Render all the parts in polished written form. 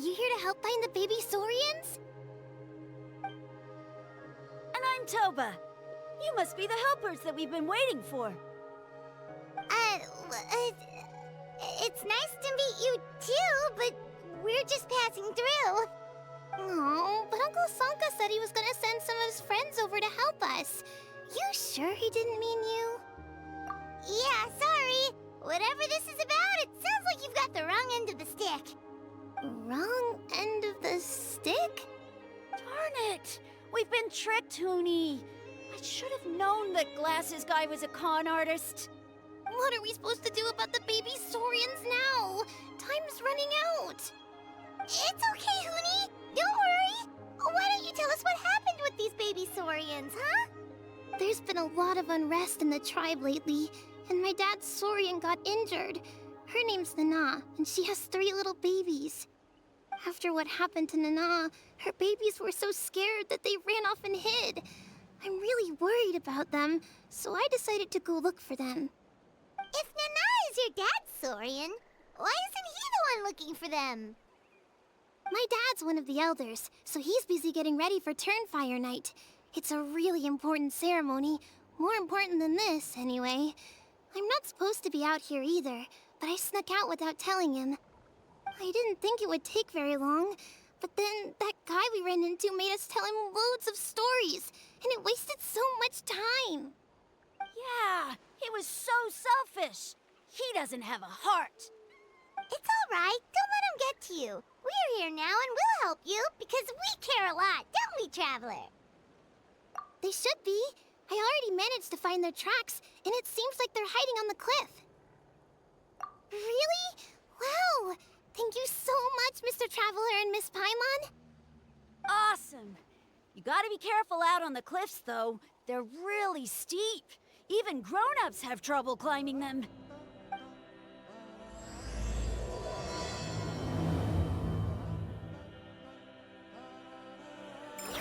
you here to help find the baby Saurians? And I'm Toba. You must be the helpers that we've been waiting for. It's nice to meet you too, but we're just passing through. Oh, but Uncle Sanka said he was gonna send some of his friends over to help us. You sure he didn't mean you? Yeah, sorry. Whatever this is about, it sounds like you've got the wrong end of the stick. Wrong end of the stick? Darn it! We've been tricked, Huni. I should have known that Glasses Guy was a con artist. What are we supposed to do about the baby Saurians now? Time's running out. It's okay, Huni. Don't worry. Why don't you tell us what happened with these baby Saurians, huh? There's been a lot of unrest in the tribe lately, and my dad's Saurian got injured. Her name's Nana, and she has 3 little babies. After what happened to Nana, her babies were so scared that they ran off and hid. I'm really worried about them, so I decided to go look for them. If Nana is your dad's Saurian, why isn't he the one looking for them? My dad's one of the elders, so he's busy getting ready for Turnfire Night. It's a really important ceremony, more important than this, anyway. I'm not supposed to be out here either, but I snuck out without telling him. I didn't think it would take very long, but then that guy we ran into made us tell him loads of stories, and it wasted so much time. Yeah, he was so selfish. He doesn't have a heart. It's all right. Don't let him get to you. We're here now and we'll help you because we care a lot, don't we, Traveler? They should be. I already managed to find their tracks, and it seems like they're hiding on the cliff. Really? Wow! Thank you so much, Mr. Traveler and Miss Paimon. Awesome. You gotta be careful out on the cliffs, though. They're really steep. Even grown-ups have trouble climbing them.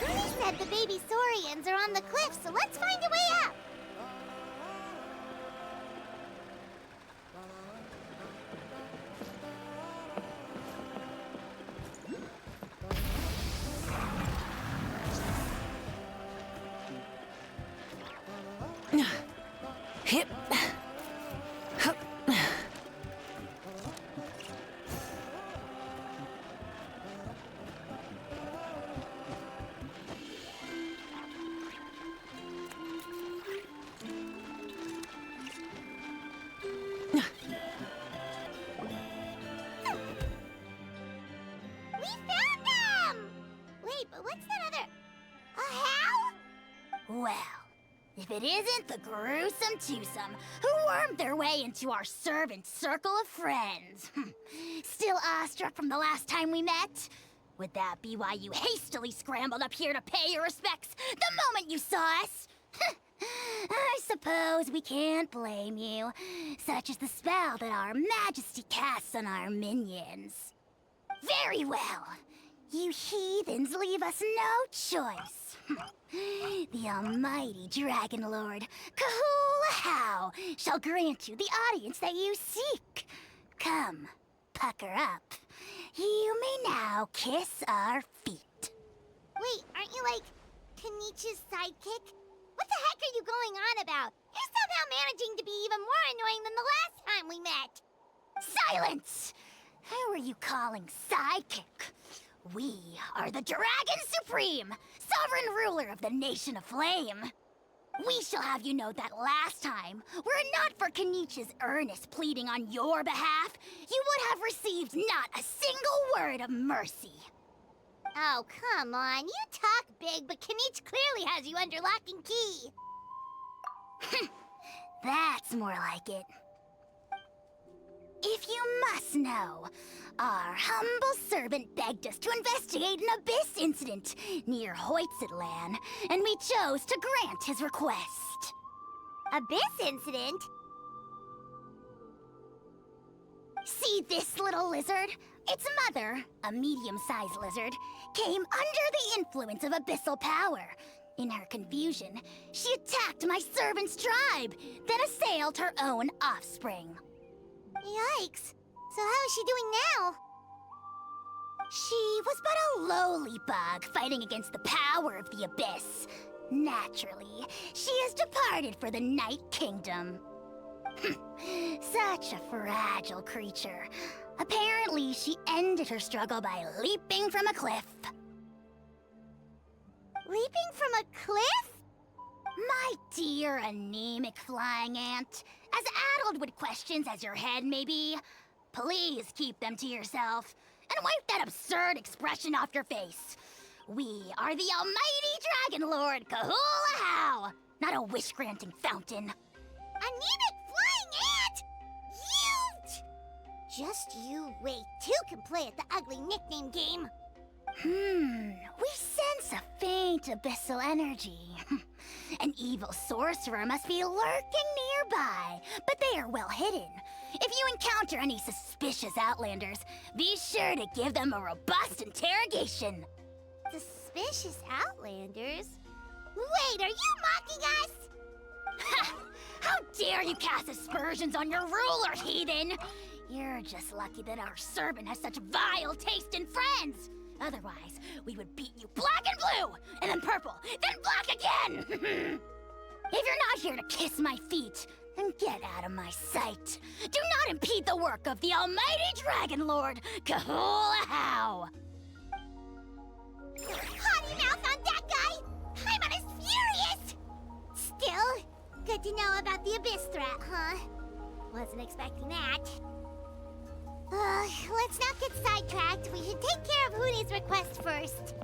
Rooney said the baby Saurians are on the cliff, so let's find a way up. Hip. Hup. We found them! Wait, but what's that other... A how? Well, if it isn't the gruesome twosome who wormed their way into our servant circle of friends. Still awestruck from the last time we met? Would that be why you hastily scrambled up here to pay your respects the moment you saw us? I suppose we can't blame you. Such is the spell that our majesty casts on our minions. Very well. You heathens leave us no choice. The almighty Dragon Lord, Kahula shall grant you the audience that you seek. Come, pucker up. You may now kiss our feet. Wait, aren't you like Kenichi's sidekick? What the heck are you going on about? You're somehow managing to be even more annoying than the last time we met. Silence! Who are you calling sidekick? We are the Dragon Supreme, sovereign ruler of the Nation of Flame. We shall have you know that last time, were it not for Kenichi's earnest pleading on your behalf, you would have received not a single word of mercy. Oh, come on. You talk big, but Kenichi clearly has you under lock and key. That's more like it. If you must know, our humble servant begged us to investigate an abyss incident near Huitztlan, and we chose to grant his request. Abyss incident? See this little lizard? Its mother, a medium-sized lizard, came under the influence of abyssal power. In her confusion, she attacked my servant's tribe, then assailed her own offspring. Yikes. So how is she doing now? She was but a lowly bug fighting against the power of the abyss. Naturally, she has departed for the Night Kingdom. Such a fragile creature. Apparently, she ended her struggle by leaping from a cliff. Leaping from a cliff? My dear anemic flying ant, as addled with questions as your head may be, please keep them to yourself and wipe that absurd expression off your face. We are the almighty Dragon Lord Kahula-How, not a wish-granting fountain. Anemic flying ant? You... Just you wait. Two can play at the ugly nickname game. We sense a faint abyssal energy. An evil sorcerer must be lurking nearby, but they are well hidden. If you encounter any suspicious outlanders, be sure to give them a robust interrogation. Suspicious outlanders? Wait, are you mocking us? Ha! How dare you cast aspersions on your ruler, heathen! You're just lucky that our servant has such vile taste in friends. Otherwise, we would beat you black and blue, and then purple, then black again! If you're not here to kiss my feet, then get out of my sight. Do not impede the work of the almighty Dragon Lord, Kahula-How! Potty mouth on that guy! I'm on his furious! Still, good to know about the abyss threat, huh? Wasn't expecting that. Let's not get sidetracked. We should take care of Hoonie's request first.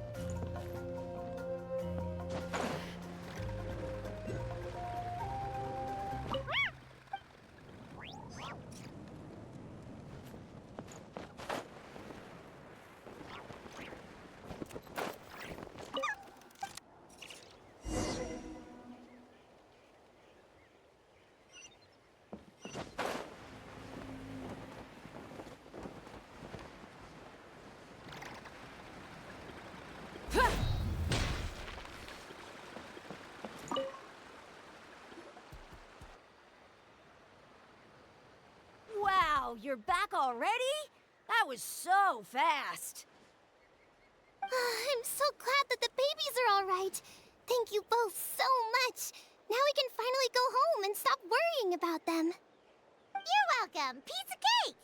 Wow, you're back already? That was so fast. I'm so glad that the babies are all right. Thank you both so much. Now we can finally go home and stop worrying about them. You're welcome. Piece of cake!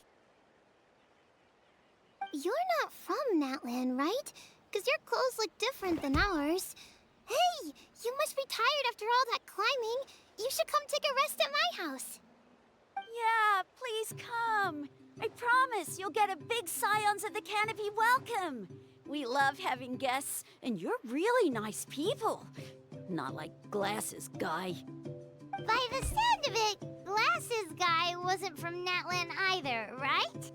You're not from Natlan, right? Because your clothes look different than ours. Hey, you must be tired after all that climbing. You should come take a rest at my house. Yeah, please come. I promise you'll get a big Scions of the Canopy welcome. We love having guests, and you're really nice people. Not like Glasses Guy. By the sound of it, Glasses Guy wasn't from Natlan either, right?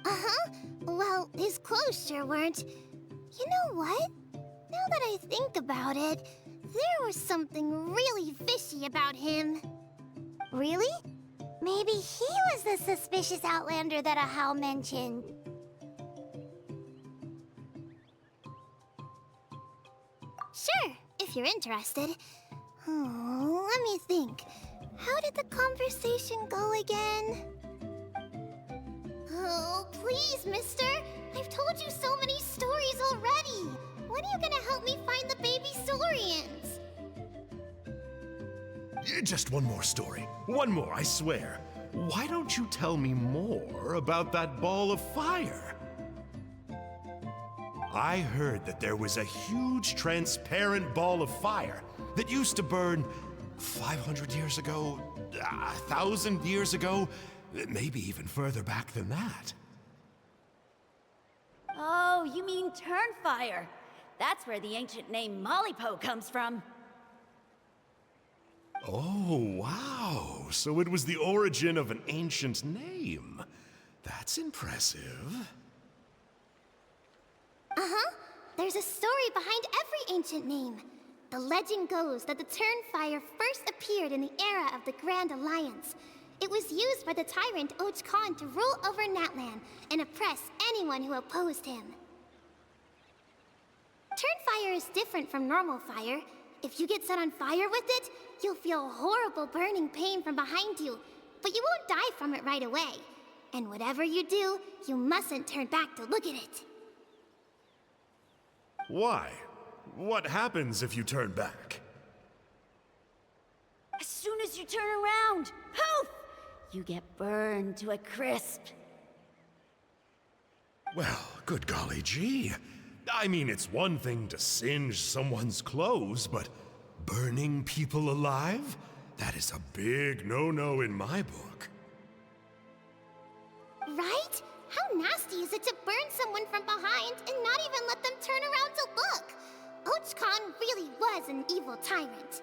Uh-huh. Well, his clothes sure weren't. You know what? Now that I think about it, there was something really fishy about him. Really? Maybe he was the suspicious outlander that Ahau mentioned. Sure, if you're interested. Oh, let me think. How did the conversation go again? Oh, please, mister. I've told you so many stories already. When are you gonna help me find the baby Saurians? Just one more story. One more, I swear. Why don't you tell me more about that ball of fire? I heard that there was a huge transparent ball of fire that used to burn 500 years ago, 1,000 years ago, maybe even further back than that. Oh, you mean Turnfire. That's where the ancient name Mollypo comes from. Oh, wow. So it was the origin of an ancient name. That's impressive. Uh-huh. There's a story behind every ancient name. The legend goes that the Turnfire first appeared in the era of the Grand Alliance. It was used by the tyrant Och Khan to rule over Natlan and oppress anyone who opposed him. Turnfire is different from normal fire. If you get set on fire with it, you'll feel horrible burning pain from behind you, but you won't die from it right away. And whatever you do, you mustn't turn back to look at it. Why? What happens if you turn back? As soon as you turn around, poof! You get burned to a crisp. Well, good golly gee. I mean, it's one thing to singe someone's clothes, but burning people alive? That is a big no-no in my book. Right? How nasty is it to burn someone from behind and not even let them turn around to look? Huitztlan really was an evil tyrant.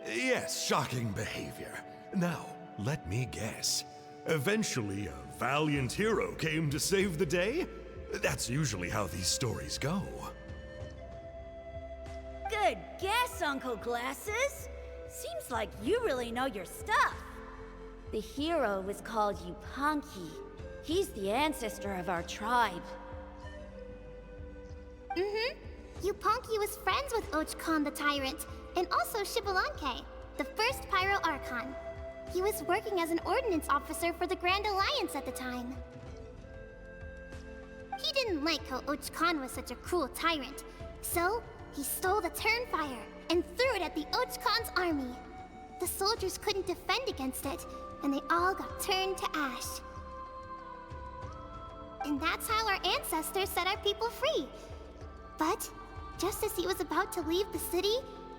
Yes, shocking behavior. Now, let me guess. Eventually, a valiant hero came to save the day? That's usually how these stories go. Good guess, Uncle Glasses. Seems like you really know your stuff. The hero was called Yupanqui. He's the ancestor of our tribe. Yupanqui was friends with Huitztlan the Tyrant, and also Xbalanque, the first Pyro Archon. He was working as an ordnance officer for the Grand Alliance at the time. He didn't like how Huitztlan was such a cruel tyrant, so he stole the Turnfire and threw it at the Huitztlan's army. The soldiers couldn't defend against it, and they all got turned to ash. And that's how our ancestors set our people free. But just as he was about to leave the city,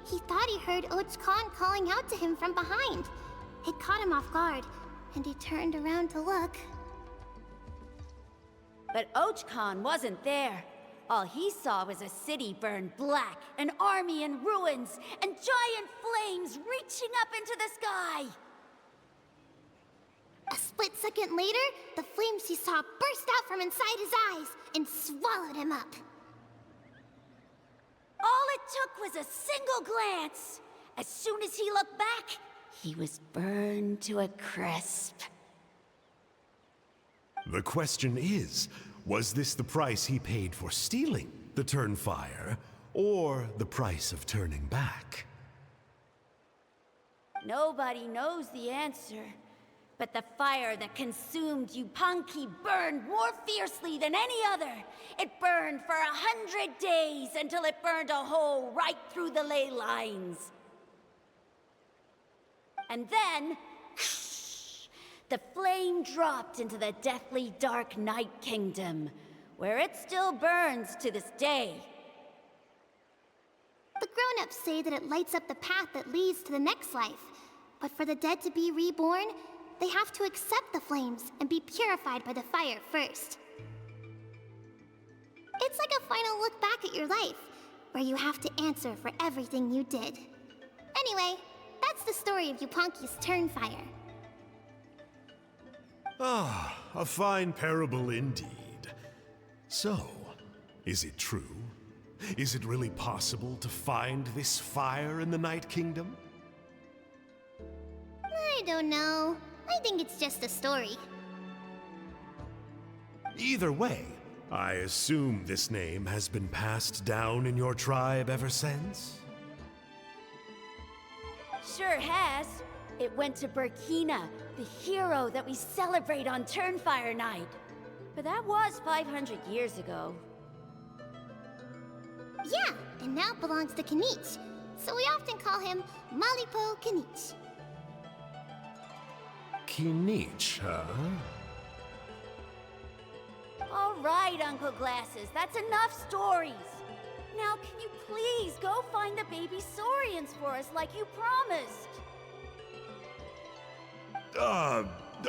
he thought he heard Huitztlan calling out to him from behind. It caught him off guard, and he turned around to look. But Huitztlan wasn't there. All he saw was a city burned black, an army in ruins, and giant flames reaching up into the sky. A split second later, the flames he saw burst out from inside his eyes and swallowed him up. All it took was a single glance. As soon as he looked back, he was burned to a crisp. The question is, was this the price he paid for stealing the Turnfire, or the price of turning back? Nobody knows the answer. But the fire that consumed Yupanqui burned more fiercely than any other. It burned for 100 days until it burned a hole right through the ley lines. And then, the flame dropped into the deathly dark Night Kingdom, where it still burns to this day. The grown-ups say that it lights up the path that leads to the next life. But for the dead to be reborn, they have to accept the flames and be purified by the fire first. It's like a final look back at your life, where you have to answer for everything you did. Anyway, that's the story of Yupanqui's Turnfire. Ah, a fine parable indeed. So, is it true? Is it really possible to find this fire in the Night Kingdom? I don't know. I think it's just a story. Either way, I assume this name has been passed down in your tribe ever since? Sure has. It went to Burkina, the hero that we celebrate on Turnfire Night. But that was 500 years ago. Yeah, and now it belongs to Kanich. So we often call him Malipo Kanich. Kinich, huh? All right, Uncle Glasses, that's enough stories. Now, can you please go find the baby Saurians for us like you promised?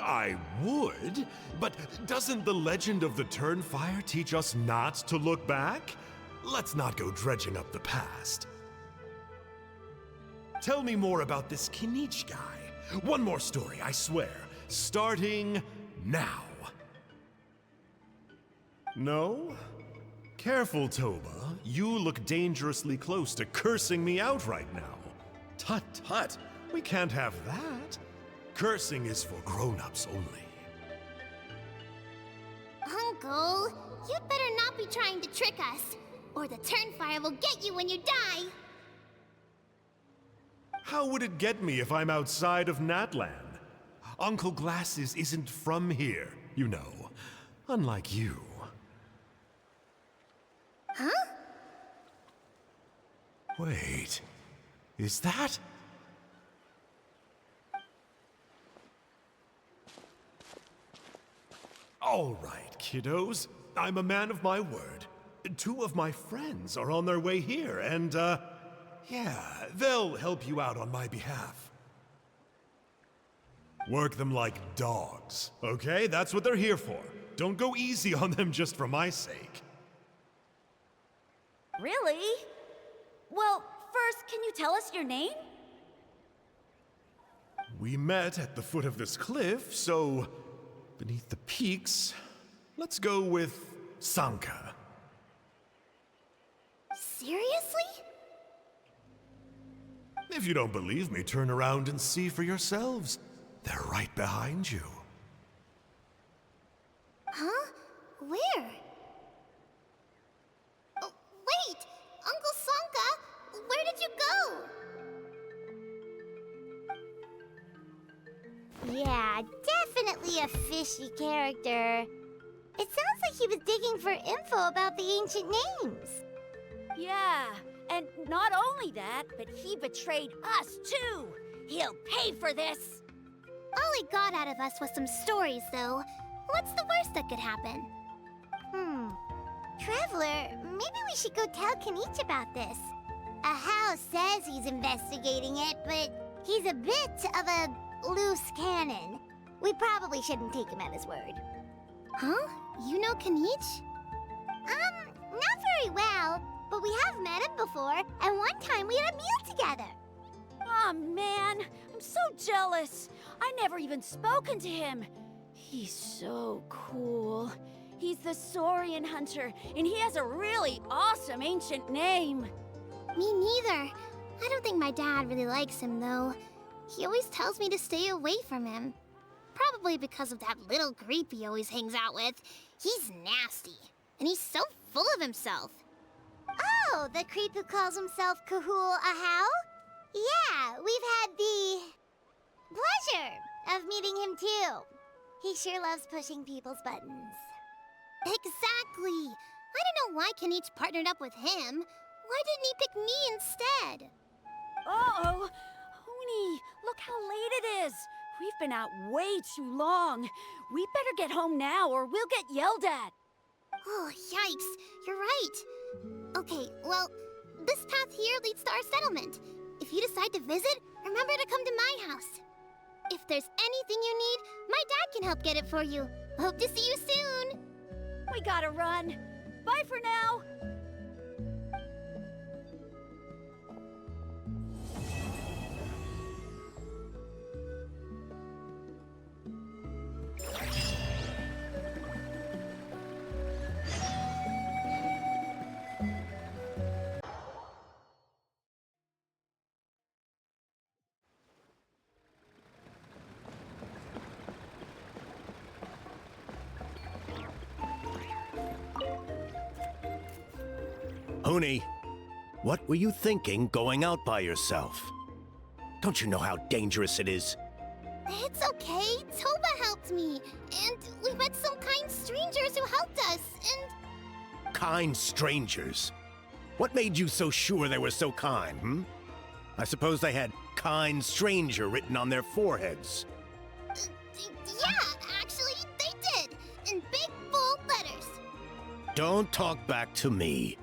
I would, but doesn't the legend of the Turnfire teach us not to look back? Let's not go dredging up the past. Tell me more about this Kinich guy. One more story, I swear. Starting now. No? Careful, Toba. You look dangerously close to cursing me out right now. Tut tut, we can't have that. Cursing is for grown-ups only. Uncle, you'd better not be trying to trick us, or the Turnfire will get you when you die. How would it get me if I'm outside of Natlan? Uncle Glasses isn't from here, you know. Unlike you. Huh? Wait, is that? All right, kiddos. I'm a man of my word. 2 of my friends are on their way here, and, yeah, they'll help you out on my behalf. Work them like dogs, okay? That's what they're here for. Don't go easy on them just for my sake. Really? Well, first, can you tell us your name? We met at the foot of this cliff, so beneath the peaks, let's go with Sanka. Seriously? If you don't believe me, turn around and see for yourselves. They're right behind you. Huh? Where? Oh, wait! Uncle Sanka, where did you go? Yeah, definitely a fishy character. It sounds like he was digging for info about the ancient names. Yeah, and not only that, but he betrayed us too. He'll pay for this. All he got out of us was some stories, though. What's the worst that could happen? Traveler, maybe we should go tell Kanich about this. Ahau says he's investigating it, but he's a bit of a loose cannon. We probably shouldn't take him at his word. Huh? You know Kanich? Not very well, but we have met him before, and one time we had a meal together. Aw, man, I'm so jealous. I never even spoken to him. He's so cool. He's the Saurian hunter, and he has a really awesome ancient name. Me neither. I don't think my dad really likes him, though. He always tells me to stay away from him. Probably because of that little creep he always hangs out with. He's nasty, and he's so full of himself. Oh, the creep who calls himself Kahul Ahau? Yeah, we've had the pleasure of meeting him too. He sure loves pushing people's buttons. Exactly. I don't know why Kanich partnered up with him. Why didn't he pick me instead? Uh-oh. Huni, look how late it is. We've been out way too long. We better get home now or we'll get yelled at. Oh, yikes. You're right. Okay, well, this path here leads to our settlement. If you decide to visit, remember to come to my house. If there's anything you need, my dad can help get it for you. Hope to see you soon. We gotta run. Bye for now. Huni, what were you thinking going out by yourself? Don't you know how dangerous it is? It's okay. Toba helped me. And we met some kind strangers who helped us, and... Kind strangers? What made you so sure they were so kind, hmm? I suppose they had kind stranger written on their foreheads. Yeah, actually, they did. In big, bold letters. Don't talk back to me.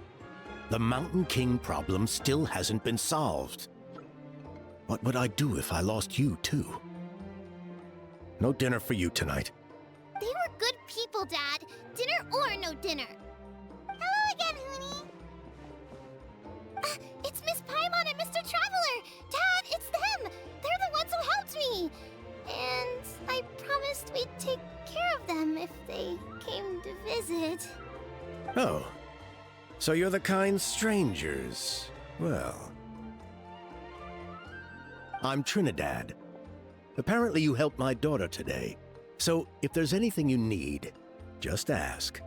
The Mountain King problem still hasn't been solved. What would I do if I lost you, too? No dinner for you tonight. They were good people, Dad. Dinner or no dinner. Hello again, Huni. It's Miss Paimon and Mr. Traveler. Dad, it's them. They're the ones who helped me. And I promised we'd take care of them if they came to visit. Oh. So you're the kind strangers. Well... I'm Trinidad. Apparently you helped my daughter today. So if there's anything you need, just ask.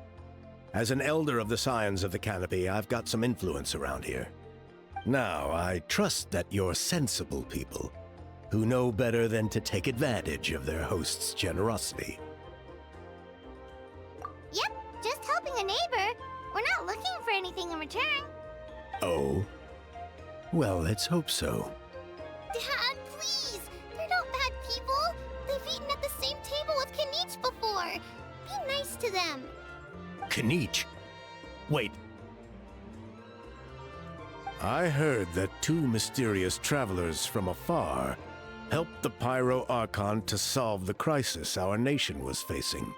As an elder of the Scions of the Canopy, I've got some influence around here. Now, I trust that you're sensible people who know better than to take advantage of their host's generosity. Yep, just helping a neighbor. We're not looking for anything in return. Oh? Well, let's hope so. Dad, please! They're not bad people! They've eaten at the same table with Kanich before! Be nice to them! Kanich? Wait. I heard that two mysterious travelers from afar helped the Pyro Archon to solve the crisis our nation was facing.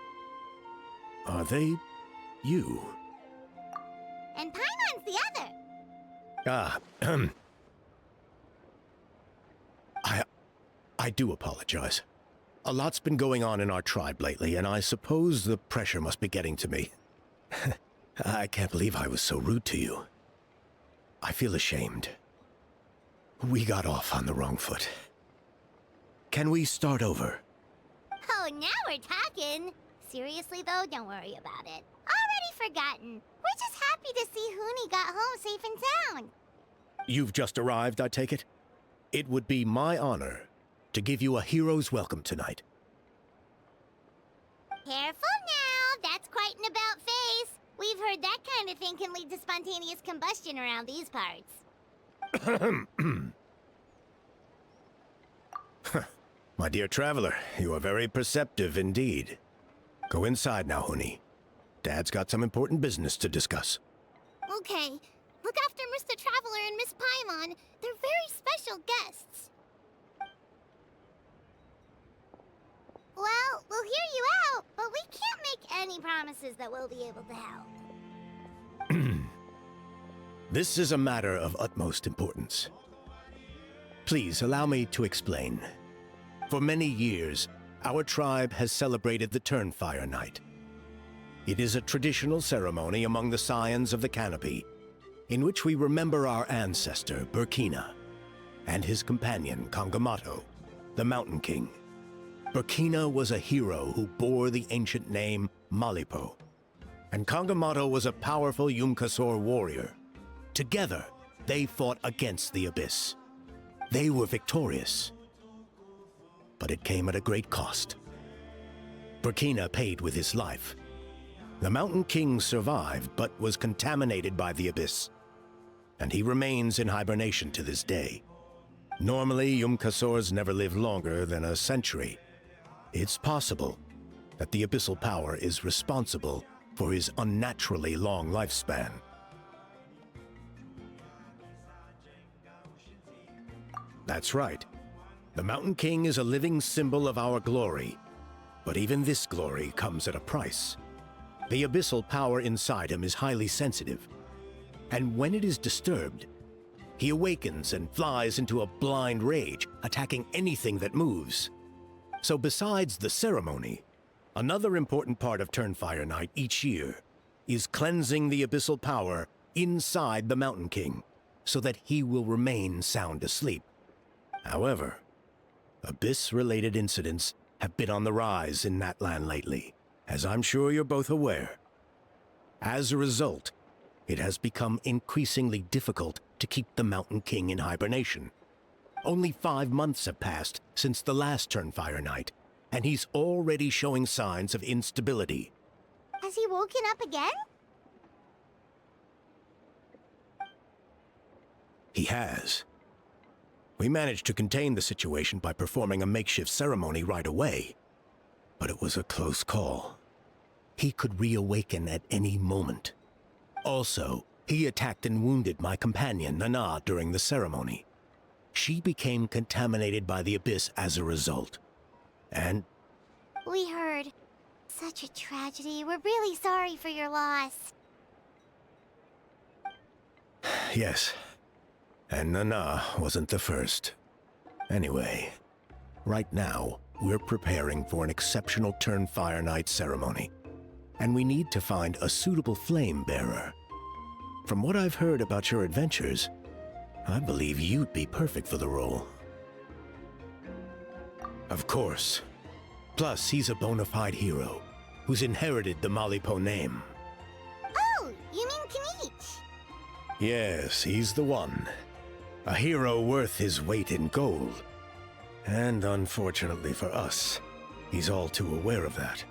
Are they you? And Paimon's the other! Ah, I do apologize. A lot's been going on in our tribe lately, and I suppose the pressure must be getting to me. I can't believe I was so rude to you. I feel ashamed. We got off on the wrong foot. Can we start over? Oh, now we're talking! Seriously though, don't worry about it. Already forgotten. We're just happy to see Huni got home safe and sound. You've just arrived, I take it? It would be my honor to give you a hero's welcome tonight. Careful now, that's quite an about face. We've heard that kind of thing can lead to spontaneous combustion around these parts. My dear traveler, you are very perceptive indeed. Go inside now, Huni. Dad's got some important business to discuss. Okay, look after Mr. Traveler and Miss Paimon. They're very special guests. Well, we'll hear you out, but we can't make any promises that we'll be able to help. This is a matter of utmost importance. Please allow me to explain. For many years, our tribe has celebrated the Turnfire Night. It is a traditional ceremony among the Scions of the Canopy, in which we remember our ancestor, Burkina, and his companion, Kangamato, the Mountain King. Burkina was a hero who bore the ancient name Malipo, and Kangamato was a powerful Yumkasor warrior. Together, they fought against the Abyss. They were victorious, but it came at a great cost. Burkina paid with his life. The Mountain King survived, but was contaminated by the Abyss, and he remains in hibernation to this day. Normally, Yumkasors never live longer than a century. It's possible that the Abyssal power is responsible for his unnaturally long lifespan. That's right. The Mountain King is a living symbol of our glory, but even this glory comes at a price. The abyssal power inside him is highly sensitive, and when it is disturbed, he awakens and flies into a blind rage, attacking anything that moves. So besides the ceremony, another important part of Turnfire Night each year is cleansing the abyssal power inside the Mountain King, so that he will remain sound asleep. However, Abyss-related incidents have been on the rise in that land lately, as I'm sure you're both aware. As a result, it has become increasingly difficult to keep the Mountain King in hibernation. Only 5 months have passed since the last Turnfire Night, and he's already showing signs of instability. Has he woken up again? He has. We managed to contain the situation by performing a makeshift ceremony right away, but it was a close call. He could reawaken at any moment. Also, he attacked and wounded my companion, Nana, during the ceremony. She became contaminated by the Abyss as a result. And We heard. Such a tragedy. We're really sorry for your loss. yes, and Nana wasn't the first. Anyway, right now, we're preparing for an exceptional Turnfire Night ceremony, and we need to find a suitable flame bearer. From what I've heard about your adventures, I believe you'd be perfect for the role. Of course. Plus, he's a bona fide hero who's inherited the Malipo name. Oh, you mean Kanich? Yes, he's the one. A hero worth his weight in gold. And unfortunately for us, he's all too aware of that.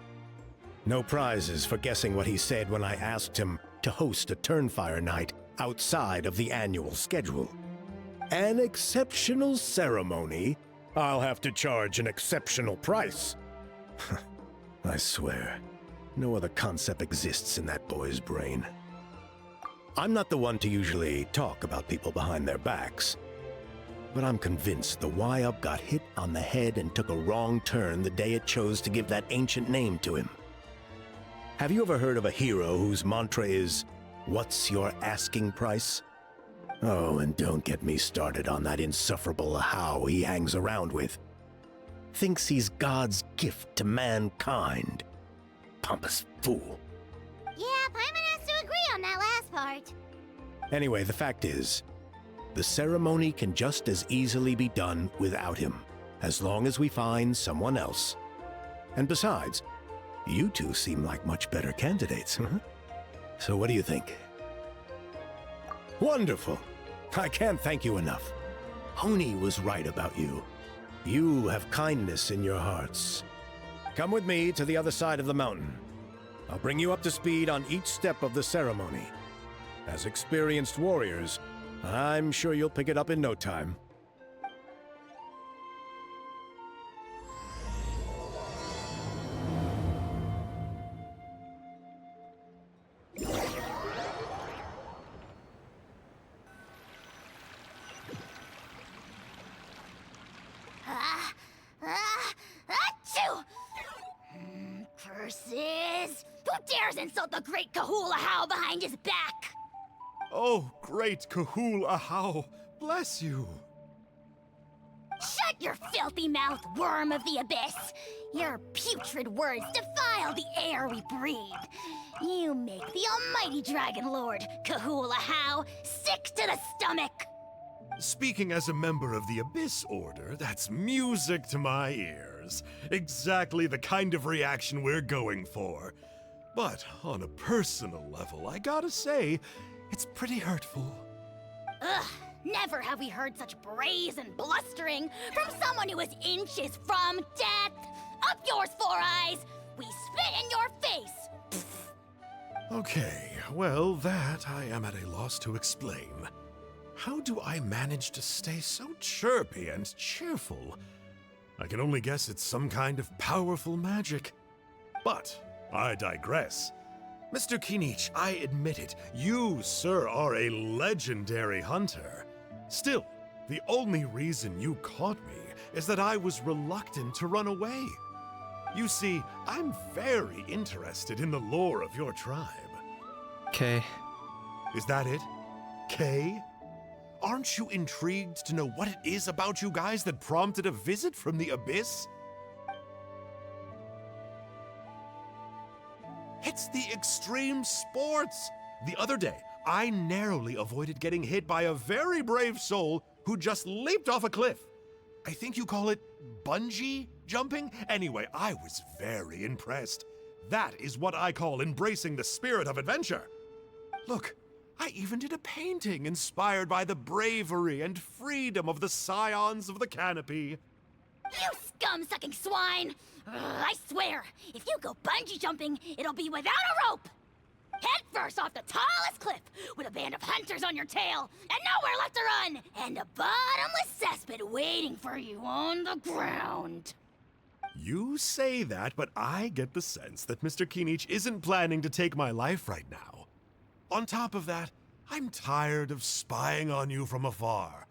No prizes for guessing what he said when I asked him to host a Turnfire night outside of the annual schedule. An exceptional ceremony? I'll have to charge an exceptional price. I swear, no other concept exists in that boy's brain. I'm not the one to usually talk about people behind their backs, but I'm convinced the Y-Up got hit on the head and took a wrong turn the day it chose to give that ancient name to him. Have you ever heard of a hero whose mantra is, "What's your asking price?" Oh, and don't get me started on that insufferable How he hangs around with. Thinks he's God's gift to mankind. Pompous fool. Yeah, Paimon has to agree on that last part. Anyway, the fact is, the ceremony can just as easily be done without him, as long as we find someone else. And besides, you two seem like much better candidates, huh? So what do you think? Wonderful! I can't thank you enough. Honi was right about you. You have kindness in your hearts. Come with me to the other side of the mountain. I'll bring you up to speed on each step of the ceremony. As experienced warriors, I'm sure you'll pick it up in no time. Achoo! Curses! Who dares insult the great Kahula How behind his back? Oh, great Kahul Ahau, bless you. Shut your filthy mouth, worm of the abyss! Your putrid words defile the air we breathe. You make the almighty Dragon Lord, Kahula How, sick to the stomach! Speaking as a member of the Abyss Order, that's music to my ears. Exactly the kind of reaction we're going for. But on a personal level, I gotta say, it's pretty hurtful. Ugh, never have we heard such brazen blustering from someone who is inches from death! Up yours, Four Eyes! We spit in your face! Okay, well, that I am at a loss to explain. How do I manage to stay so chirpy and cheerful? I can only guess it's some kind of powerful magic. But I digress. Mr. Kinich, I admit it, you, sir, are a legendary hunter. Still, the only reason you caught me is that I was reluctant to run away. You see, I'm very interested in the lore of your tribe. Kay. Is that it? Kay? Aren't you intrigued to know what it is about you guys that prompted a visit from the Abyss? It's the extreme sports! The other day, I narrowly avoided getting hit by a very brave soul who just leaped off a cliff. I think you call it bungee jumping? Anyway, I was very impressed. That is what I call embracing the spirit of adventure. Look, I even did a painting inspired by the bravery and freedom of the Scions of the Canopy. You scum-sucking swine! I swear, if you go bungee jumping, it'll be without a rope! Head first off the tallest cliff, with a band of hunters on your tail, and nowhere left to run, and a bottomless cesspit waiting for you on the ground. You say that, but I get the sense that Mr. Kinich isn't planning to take my life right now. On top of that, I'm tired of spying on you from afar.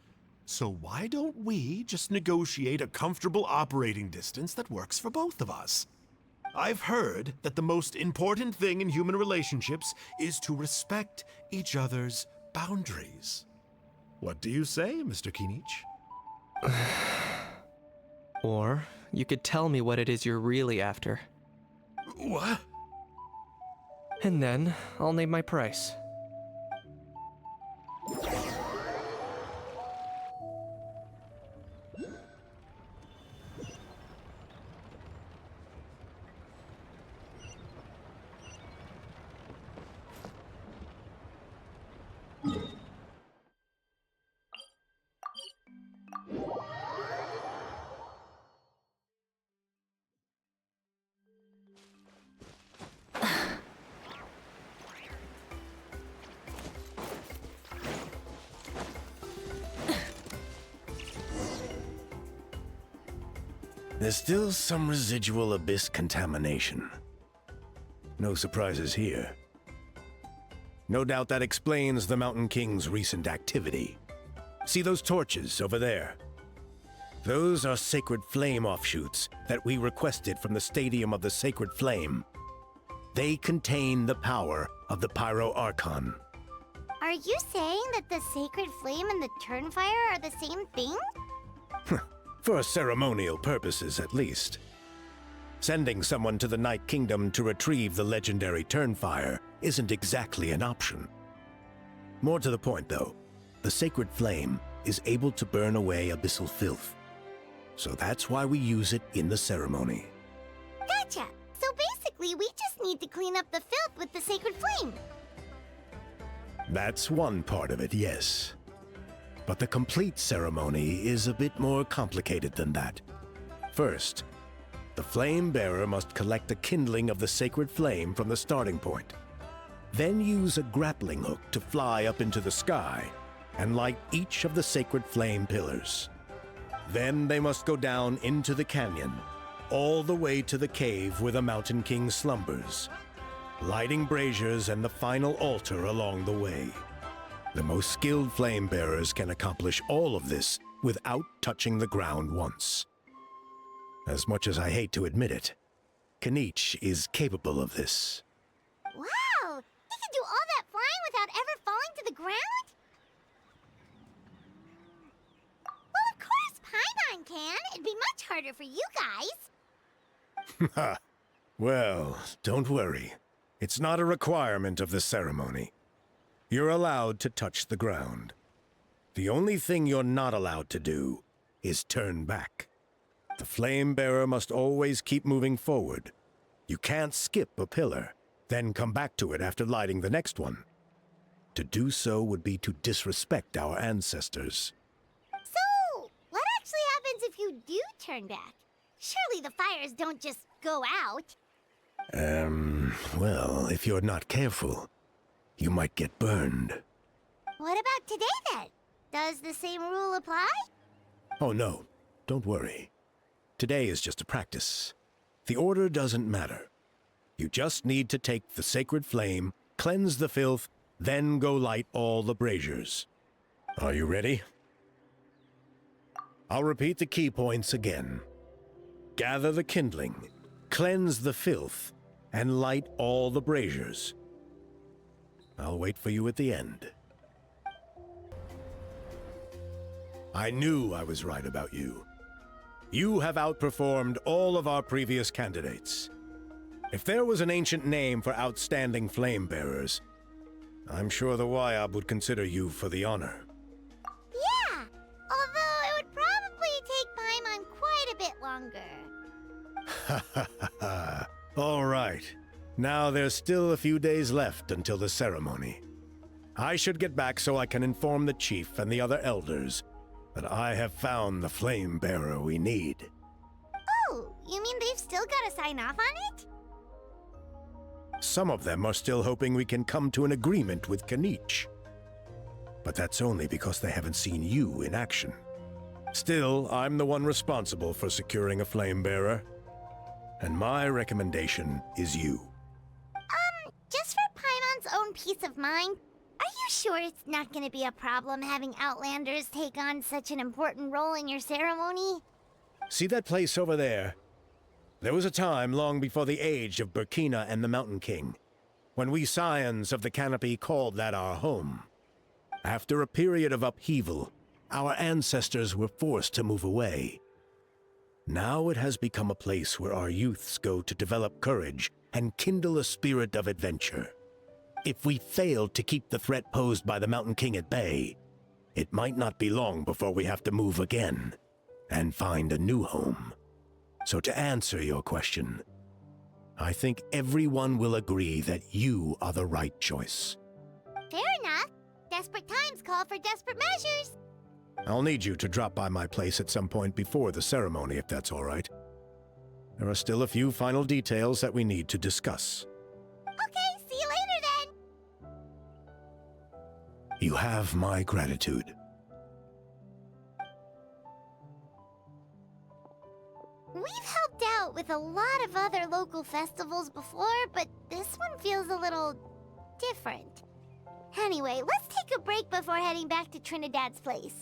So why don't we just negotiate a comfortable operating distance that works for both of us? I've heard that the most important thing in human relationships is to respect each other's boundaries. What do you say, Mr. Kinich? Or you could tell me what it is you're really after. What? And then I'll name my price. There's still some residual abyss contamination. No surprises here. No doubt that explains the Mountain King's recent activity. See those torches over there? Those are sacred flame offshoots that we requested from the Stadium of the Sacred Flame. They contain the power of the Pyro Archon. Are you saying that the sacred flame and the turnfire are the same thing? For ceremonial purposes, at least. Sending someone to the Night Kingdom to retrieve the legendary turnfire isn't exactly an option. More to the point, though, the sacred flame is able to burn away abyssal filth. So that's why we use it in the ceremony. Gotcha! So basically, we just need to clean up the filth with the sacred flame. That's one part of it, yes. But the complete ceremony is a bit more complicated than that. First, the flame bearer must collect the kindling of the sacred flame from the starting point. Then use a grappling hook to fly up into the sky and light each of the sacred flame pillars. Then they must go down into the canyon, all the way to the cave where the Mountain King slumbers, lighting braziers and the final altar along the way. The most skilled flame bearers can accomplish all of this without touching the ground once. As much as I hate to admit it, Kanich is capable of this. Wow! He can do all that flying without ever falling to the ground? Well, of course Paimon can. It'd be much harder for you guys. Ha! Well, don't worry. It's not a requirement of the ceremony. You're allowed to touch the ground. The only thing you're not allowed to do is turn back. The flame bearer must always keep moving forward. You can't skip a pillar, then come back to it after lighting the next one. To do so would be to disrespect our ancestors. So, what actually happens if you do turn back? Surely the fires don't just go out. Well, if you're not careful, you might get burned. What about today then? Does the same rule apply? Oh no, don't worry. Today is just a practice. The order doesn't matter. You just need to take the sacred flame, cleanse the filth, then go light all the braziers. Are you ready? I'll repeat the key points again. Gather the kindling, cleanse the filth, and light all the braziers. I'll wait for you at the end. I knew I was right about you. You have outperformed all of our previous candidates. If there was an ancient name for outstanding flame bearers, I'm sure the Wayab would consider you for the honor. Yeah, although it would probably take Paimon quite a bit longer. Ha ha ha ha. All right. Now there's still a few days left until the ceremony. I should get back so I can inform the chief and the other elders that I have found the flame bearer we need. Oh, you mean they've still got to sign off on it? Some of them are still hoping we can come to an agreement with Kanich. But that's only because they haven't seen you in action. Still, I'm the one responsible for securing a flame bearer. And my recommendation is you. Just for Paimon's own peace of mind, are you sure it's not going to be a problem having Outlanders take on such an important role in your ceremony? See that place over there? There was a time long before the age of Burkina and the Mountain King, when we Scions of the Canopy called that our home. After a period of upheaval, our ancestors were forced to move away. Now it has become a place where our youths go to develop courage and kindle a spirit of adventure. If we fail to keep the threat posed by the Mountain King at bay, it might not be long before we have to move again and find a new home. So to answer your question, I think everyone will agree that you are the right choice. Fair enough. Desperate times call for desperate measures. I'll need you to drop by my place at some point before the ceremony, if that's all right. There are still a few final details that we need to discuss. Okay, see you later then. You have my gratitude. We helped out with a lot of other local festivals before, but this one feels a little different. Anyway, let's take a break before heading back to Trinidad's place.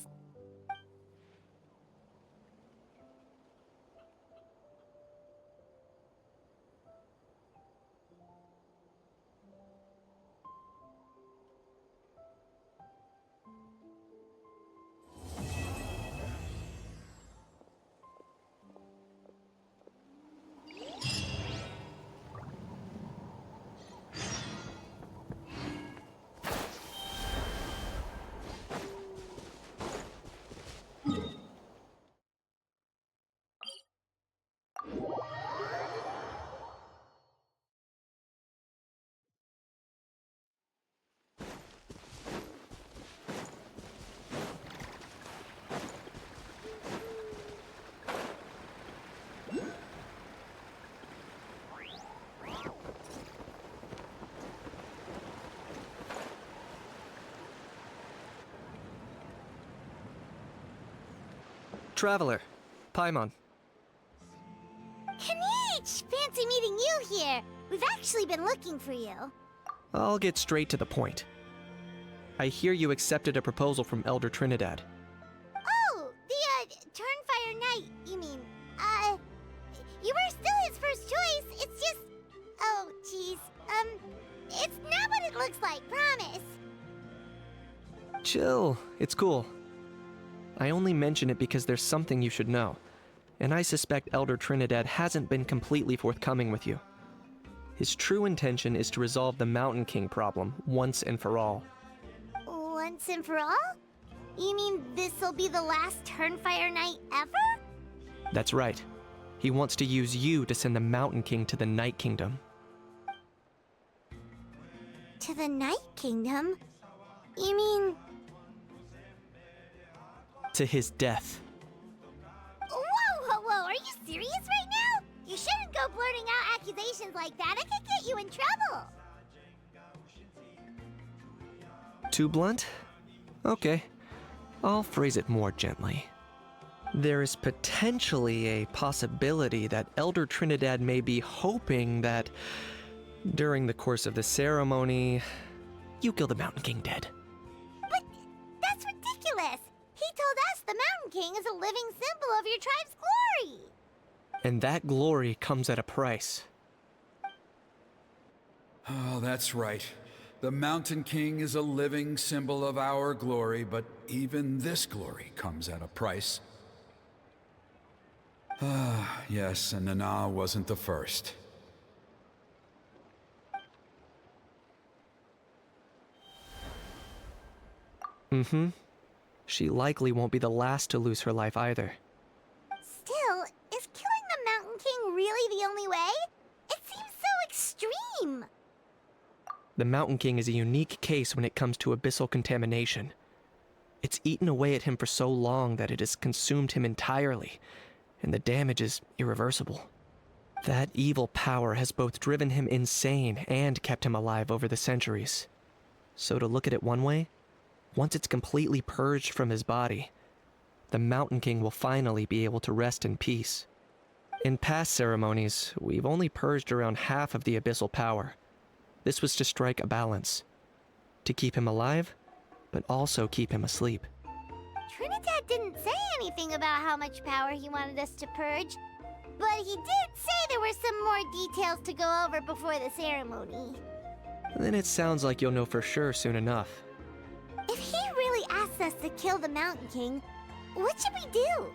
Traveler, Paimon. Kanich! Fancy meeting you here. We've actually been looking for you. I'll get straight to the point. I hear you accepted a proposal from Elder Trinidad. Oh, the, Turnfire Knight, you mean. You were still his first choice. It's just... Oh, jeez. It's not what it looks like, promise. Chill, it's cool. I only mention it because there's something you should know, and I suspect Elder Trinidad hasn't been completely forthcoming with you. His true intention is to resolve the Mountain King problem once and for all. Once and for all? You mean this'll be the last Turnfire Knight ever? That's right. He wants to use you to send the Mountain King to the Night Kingdom. To the Night Kingdom? You mean... To his death. Whoa! Are you serious right now? You shouldn't go blurting out accusations like that. It could get you in trouble. Too blunt? Okay. I'll phrase it more gently. There is potentially a possibility that Elder Trinidad may be hoping that during the course of the ceremony, you kill the Mountain King dead. But that's ridiculous. He told us the Mountain King is a living symbol of your tribe's glory. And that glory comes at a price. Oh, that's right. The Mountain King is a living symbol of our glory, but even this glory comes at a price. Ah, yes, and Nana wasn't the first. Mm-hmm. She likely won't be the last to lose her life either. Still, is killing the Mountain King really the only way? It seems so extreme. The Mountain King is a unique case when it comes to abyssal contamination. It's eaten away at him for so long that it has consumed him entirely, and the damage is irreversible. That evil power has both driven him insane and kept him alive over the centuries. So to look at it one way, once it's completely purged from his body, the Mountain King will finally be able to rest in peace. In past ceremonies, we've only purged around half of the abyssal power. This was to strike a balance, to keep him alive, but also keep him asleep. Trinidad didn't say anything about how much power he wanted us to purge, but he did say there were some more details to go over before the ceremony. Then it sounds like you'll know for sure soon enough. If he really asks us to kill the Mountain King, what should we do?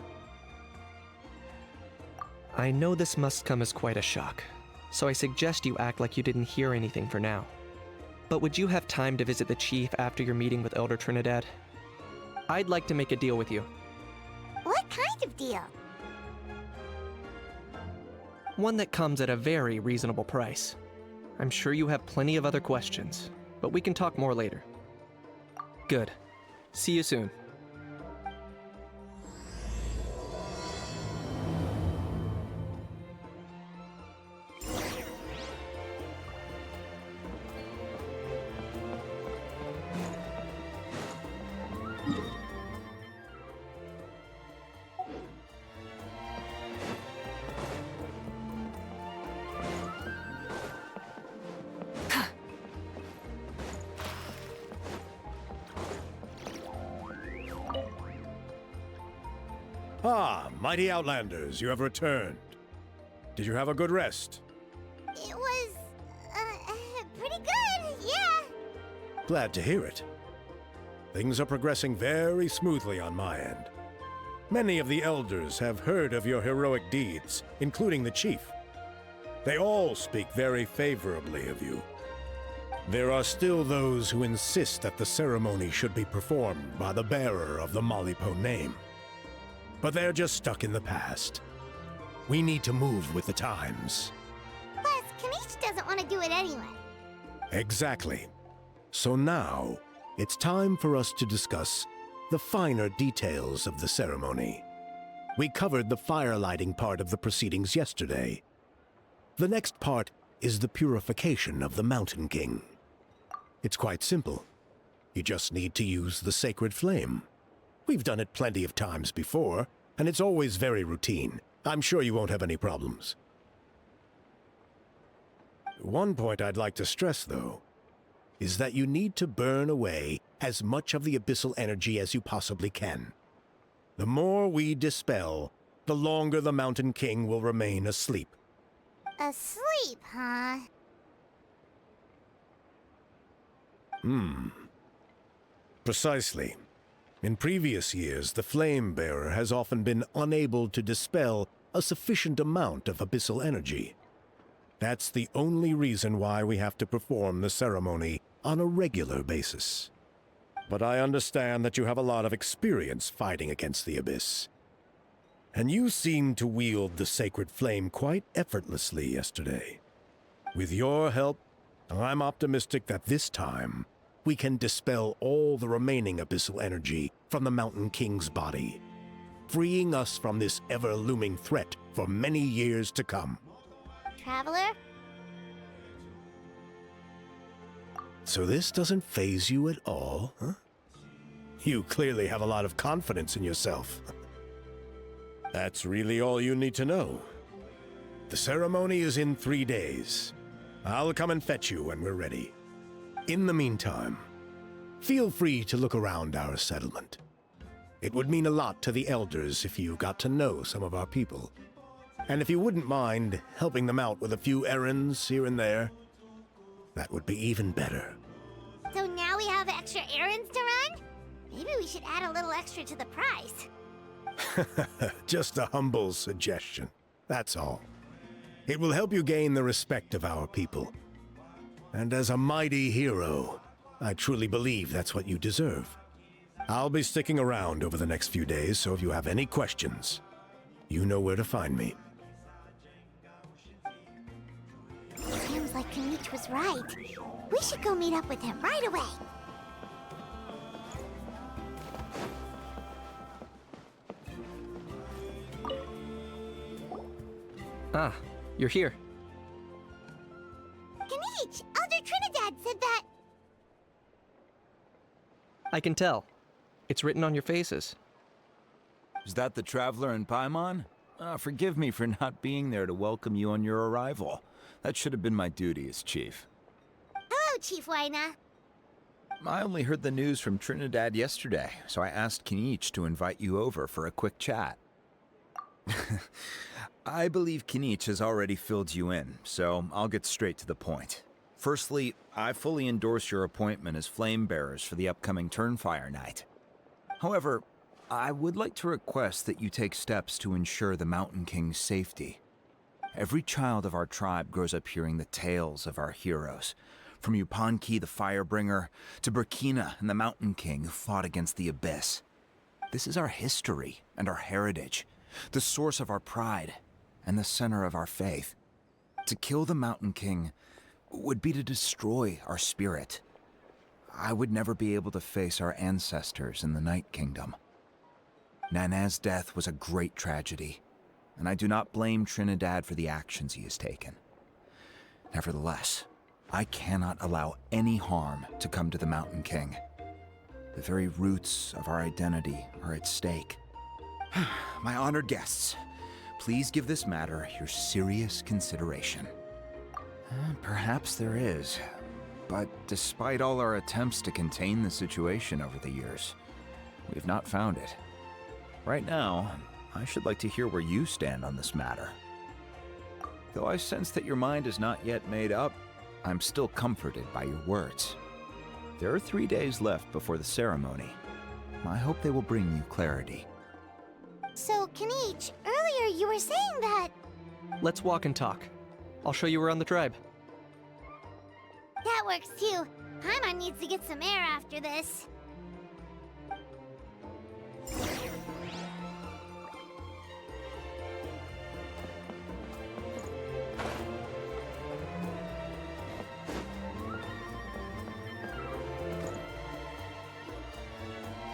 I know this must come as quite a shock, so I suggest you act like you didn't hear anything for now. But would you have time to visit the chief after your meeting with Elder Trinidad? I'd like to make a deal with you. What kind of deal? One that comes at a very reasonable price. I'm sure you have plenty of other questions, but we can talk more later. Good. See you soon. Ah, mighty Outlanders, you have returned. Did you have a good rest? It was, pretty good, yeah. Glad to hear it. Things are progressing very smoothly on my end. Many of the elders have heard of your heroic deeds, including the chief. They all speak very favorably of you. There are still those who insist that the ceremony should be performed by the bearer of the Malipo name. But they're just stuck in the past. We need to move with the times. Plus, Kanish doesn't want to do it anyway. Exactly. So now, it's time for us to discuss the finer details of the ceremony. We covered the fire-lighting part of the proceedings yesterday. The next part is the purification of the Mountain King. It's quite simple. You just need to use the sacred flame. We've done it plenty of times before, and it's always very routine. I'm sure you won't have any problems. One point I'd like to stress, though, is that you need to burn away as much of the abyssal energy as you possibly can. The more we dispel, the longer the Mountain King will remain asleep. Asleep, huh? Precisely. In previous years, the Flame Bearer has often been unable to dispel a sufficient amount of abyssal energy. That's the only reason why we have to perform the ceremony on a regular basis. But I understand that you have a lot of experience fighting against the Abyss. And you seemed to wield the sacred flame quite effortlessly yesterday. With your help, I'm optimistic that this time, we can dispel all the remaining abyssal energy from the Mountain King's body, freeing us from this ever-looming threat for many years to come. Traveler? So this doesn't faze you at all, huh? You clearly have a lot of confidence in yourself. That's really all you need to know. The ceremony is in 3 days. I'll come and fetch you when we're ready. In the meantime, feel free to look around our settlement. It would mean a lot to the elders if you got to know some of our people. And if you wouldn't mind helping them out with a few errands here and there, that would be even better. So now we have extra errands to run? Maybe we should add a little extra to the price. Just a humble suggestion, that's all. It will help you gain the respect of our people. And as a mighty hero, I truly believe that's what you deserve. I'll be sticking around over the next few days, so if you have any questions, you know where to find me. Seems like Kanich was right. We should go meet up with him right away. Ah, you're here. Kanich, Elder Trinidad said that... I can tell. It's written on your faces. Is that the Traveler in Paimon? Forgive me for not being there to welcome you on your arrival. That should have been my duty as chief. Hello, Chief Waina. I only heard the news from Trinidad yesterday, so I asked Kinich to invite you over for a quick chat. I believe Kinich has already filled you in, so I'll get straight to the point. Firstly, I fully endorse your appointment as flame bearers for the upcoming Turnfire Night. However, I would like to request that you take steps to ensure the Mountain King's safety. Every child of our tribe grows up hearing the tales of our heroes, from Yupanqui the Firebringer to Burkina and the Mountain King who fought against the Abyss. This is our history and our heritage, the source of our pride and the center of our faith. To kill the Mountain King would be to destroy our spirit. I would never be able to face our ancestors in the Night Kingdom. Nana's death was a great tragedy, and I do not blame Trinidad for the actions he has taken. Nevertheless, I cannot allow any harm to come to the Mountain King. The very roots of our identity are at stake. My honored guests, please give this matter your serious consideration. Perhaps there is, but despite all our attempts to contain the situation over the years, we've not found it. Right now, I should like to hear where you stand on this matter. Though I sense that your mind is not yet made up, I'm still comforted by your words. There are 3 days left before the ceremony. I hope they will bring you clarity. So, Kanich, earlier you were saying that... Let's walk and talk. I'll show you around the tribe. That works too. Paimon needs to get some air after this.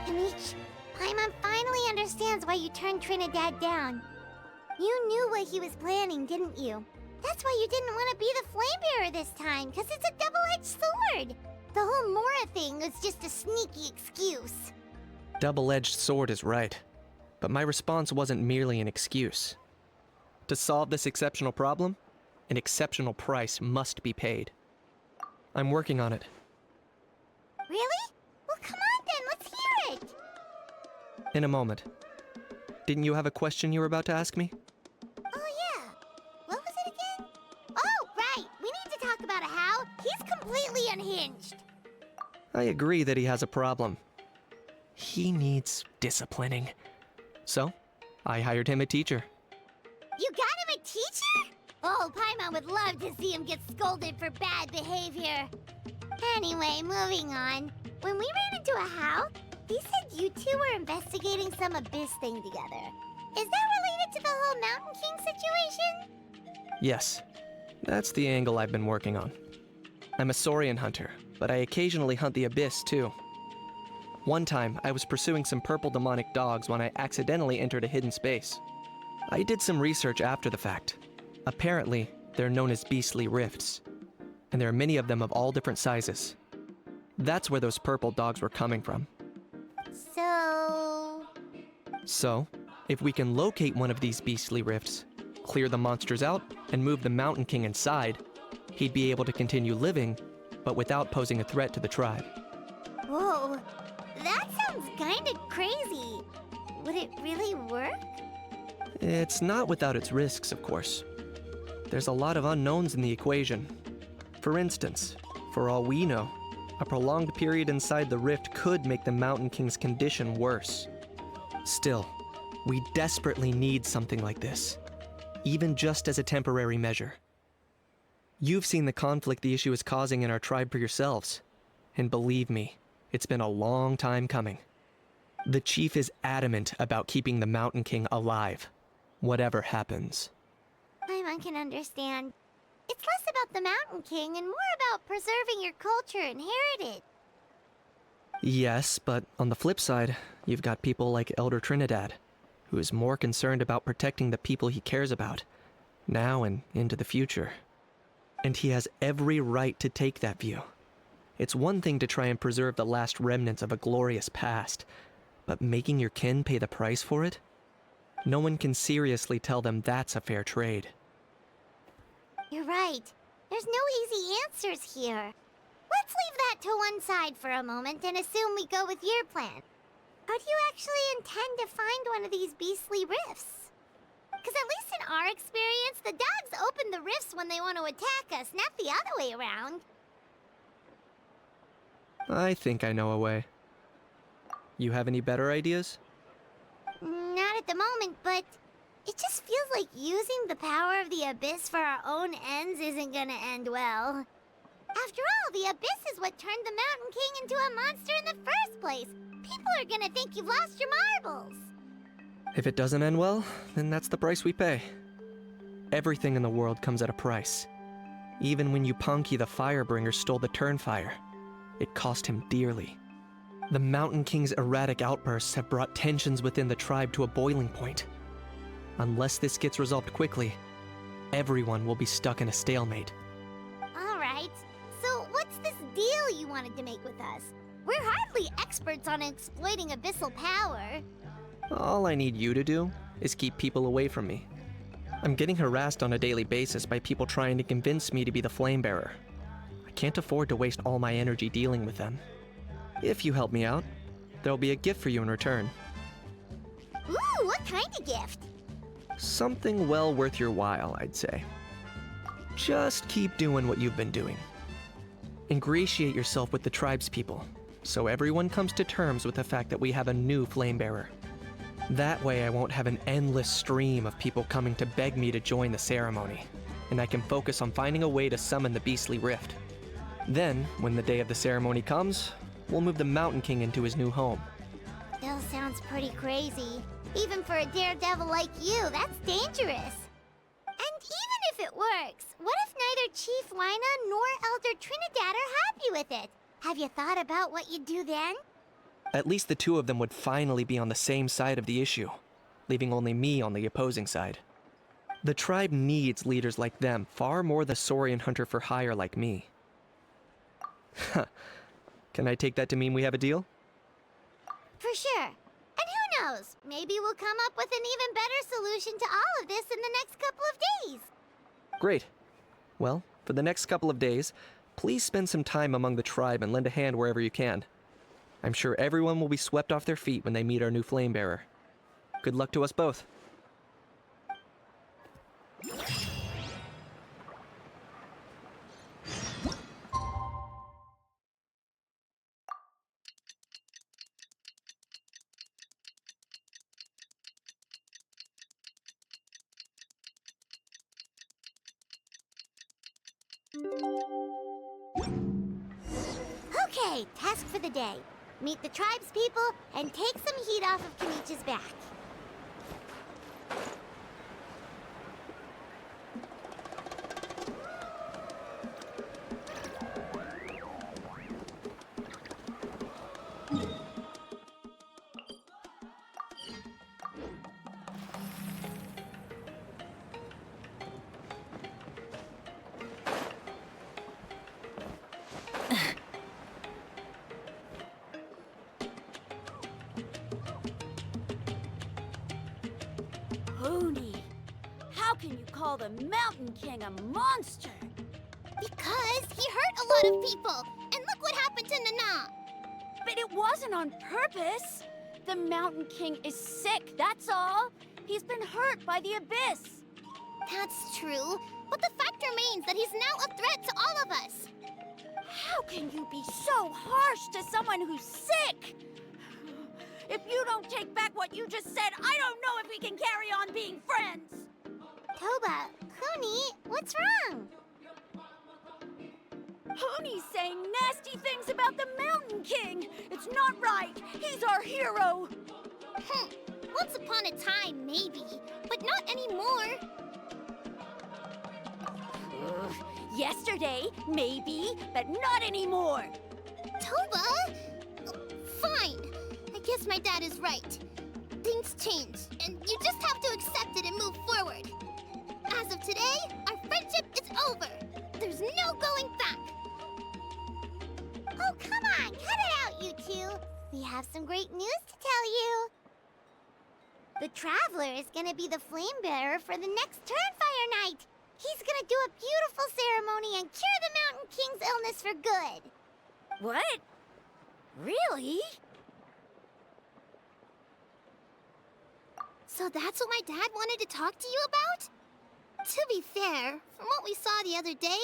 Kanich, Paimon finally understands why you turned Trinidad down. You knew what he was planning, didn't you? That's why you didn't want to be the flame bearer this time, because it's a double-edged sword. The whole Mora thing was just a sneaky excuse. Double-edged sword is right, but my response wasn't merely an excuse. To solve this exceptional problem, an exceptional price must be paid. I'm working on it. Really? Well, come on then, let's hear it! In a moment. Didn't you have a question you were about to ask me? Oh yeah. What was it again? Oh, right! We need to talk about Hal. He's completely unhinged. I agree that he has a problem. He needs disciplining. So, I hired him a teacher. You got him a teacher? Oh, Paimon would love to see him get scolded for bad behavior. Anyway, moving on. When we ran into a Hal, he said you two were investigating some abyss thing together. Is that related to the whole Mountain King situation? Yes, that's the angle I've been working on. I'm a Saurian hunter, but I occasionally hunt the abyss too. One time, I was pursuing some purple demonic dogs when I accidentally entered a hidden space. I did some research after the fact. Apparently, they're known as beastly rifts, and there are many of them of all different sizes. That's where those purple dogs were coming from. So, if we can locate one of these beastly rifts, clear the monsters out, and move the Mountain King inside, he'd be able to continue living, but without posing a threat to the tribe. Whoa, that sounds kinda crazy. Would it really work? It's not without its risks, of course. There's a lot of unknowns in the equation. For instance, for all we know, a prolonged period inside the rift could make the Mountain King's condition worse. Still, we desperately need something like this, even just as a temporary measure. You've seen the conflict the issue is causing in our tribe for yourselves, and believe me, it's been a long time coming. The chief is adamant about keeping the Mountain King alive, whatever happens. Paimon can understand. It's less about the Mountain King and more about preserving your culture and heritage. Yes, but on the flip side, you've got people like Elder Trinidad, who is more concerned about protecting the people he cares about, now and into the future. And he has every right to take that view. It's one thing to try and preserve the last remnants of a glorious past, but making your kin pay the price for it? No one can seriously tell them that's a fair trade. You're right. There's no easy answers here. Let's leave that to one side for a moment and assume we go with your plan. How do you actually intend to find one of these beastly rifts? Because at least in our experience, the dogs open the rifts when they want to attack us, not the other way around. I think I know a way. You have any better ideas? Not at the moment, but it just feels like using the power of the Abyss for our own ends isn't gonna end well. After all, the Abyss is what turned the Mountain King into a monster in the first place. People are gonna think you've lost your marbles. If it doesn't end well, then that's the price we pay. Everything in the world comes at a price. Even when Yupanqui the Firebringer stole the Turnfire, it cost him dearly. The Mountain King's erratic outbursts have brought tensions within the tribe to a boiling point. Unless this gets resolved quickly, everyone will be stuck in a stalemate. Alright, so what's this deal you wanted to make with us? We're hardly experts on exploiting abyssal power. All I need you to do is keep people away from me. I'm getting harassed on a daily basis by people trying to convince me to be the flame bearer. I can't afford to waste all my energy dealing with them. If you help me out, there'll be a gift for you in return. Ooh, what kind of gift? Something well worth your while, I'd say. Just keep doing what you've been doing. Ingratiate yourself with the tribespeople, so everyone comes to terms with the fact that we have a new Flamebearer. That way I won't have an endless stream of people coming to beg me to join the ceremony, and I can focus on finding a way to summon the beastly rift. Then, when the day of the ceremony comes, we'll move the Mountain King into his new home. Still sounds pretty crazy. Even for a daredevil like you, that's dangerous. And even if it works, what if neither Chief Lina nor Elder Trinidad are happy with it? Have you thought about what you'd do then? At least the two of them would finally be on the same side of the issue, leaving only me on the opposing side. The tribe needs leaders like them far more than a Saurian hunter for hire like me. Can I take that to mean we have a deal? For sure. And who knows? Maybe we'll come up with an even better solution to all of this in the next couple of days. Great. Well, for the next couple of days, please spend some time among the tribe and lend a hand wherever you can. I'm sure everyone will be swept off their feet when they meet our new Flamebearer. Good luck to us both. Okay, task for the day. Meet the tribespeople and take some heat off of Kenichi's back. Pony, how can you call the Mountain King a monster? Because he hurt a lot of people. And look what happened to Nana. But it wasn't on purpose. The Mountain King is sick, that's all. He's been hurt by the abyss. That's true. But the fact remains that he's now a threat to all of us. How can you be so harsh to someone who's sick? If you don't take back what you just said, I don't know if we can carry on being friends. Toba, Kuni, what's wrong? Pony's saying nasty things about the Mountain King. It's not right. He's our hero. Once upon a time, maybe. But not anymore. Yesterday, maybe, but not anymore. Toba? Fine. I guess my dad is right. Things change, and you just have to accept it and move forward. As of today, our friendship is over. There's no going back. Oh, come on, cut it out, you two. We have some great news to tell you. The Traveler is gonna be the Flamebearer for the next Turnfire night. He's gonna do a beautiful ceremony and cure the Mountain King's illness for good. What? Really? So that's what my dad wanted to talk to you about? To be fair, from what we saw the other day,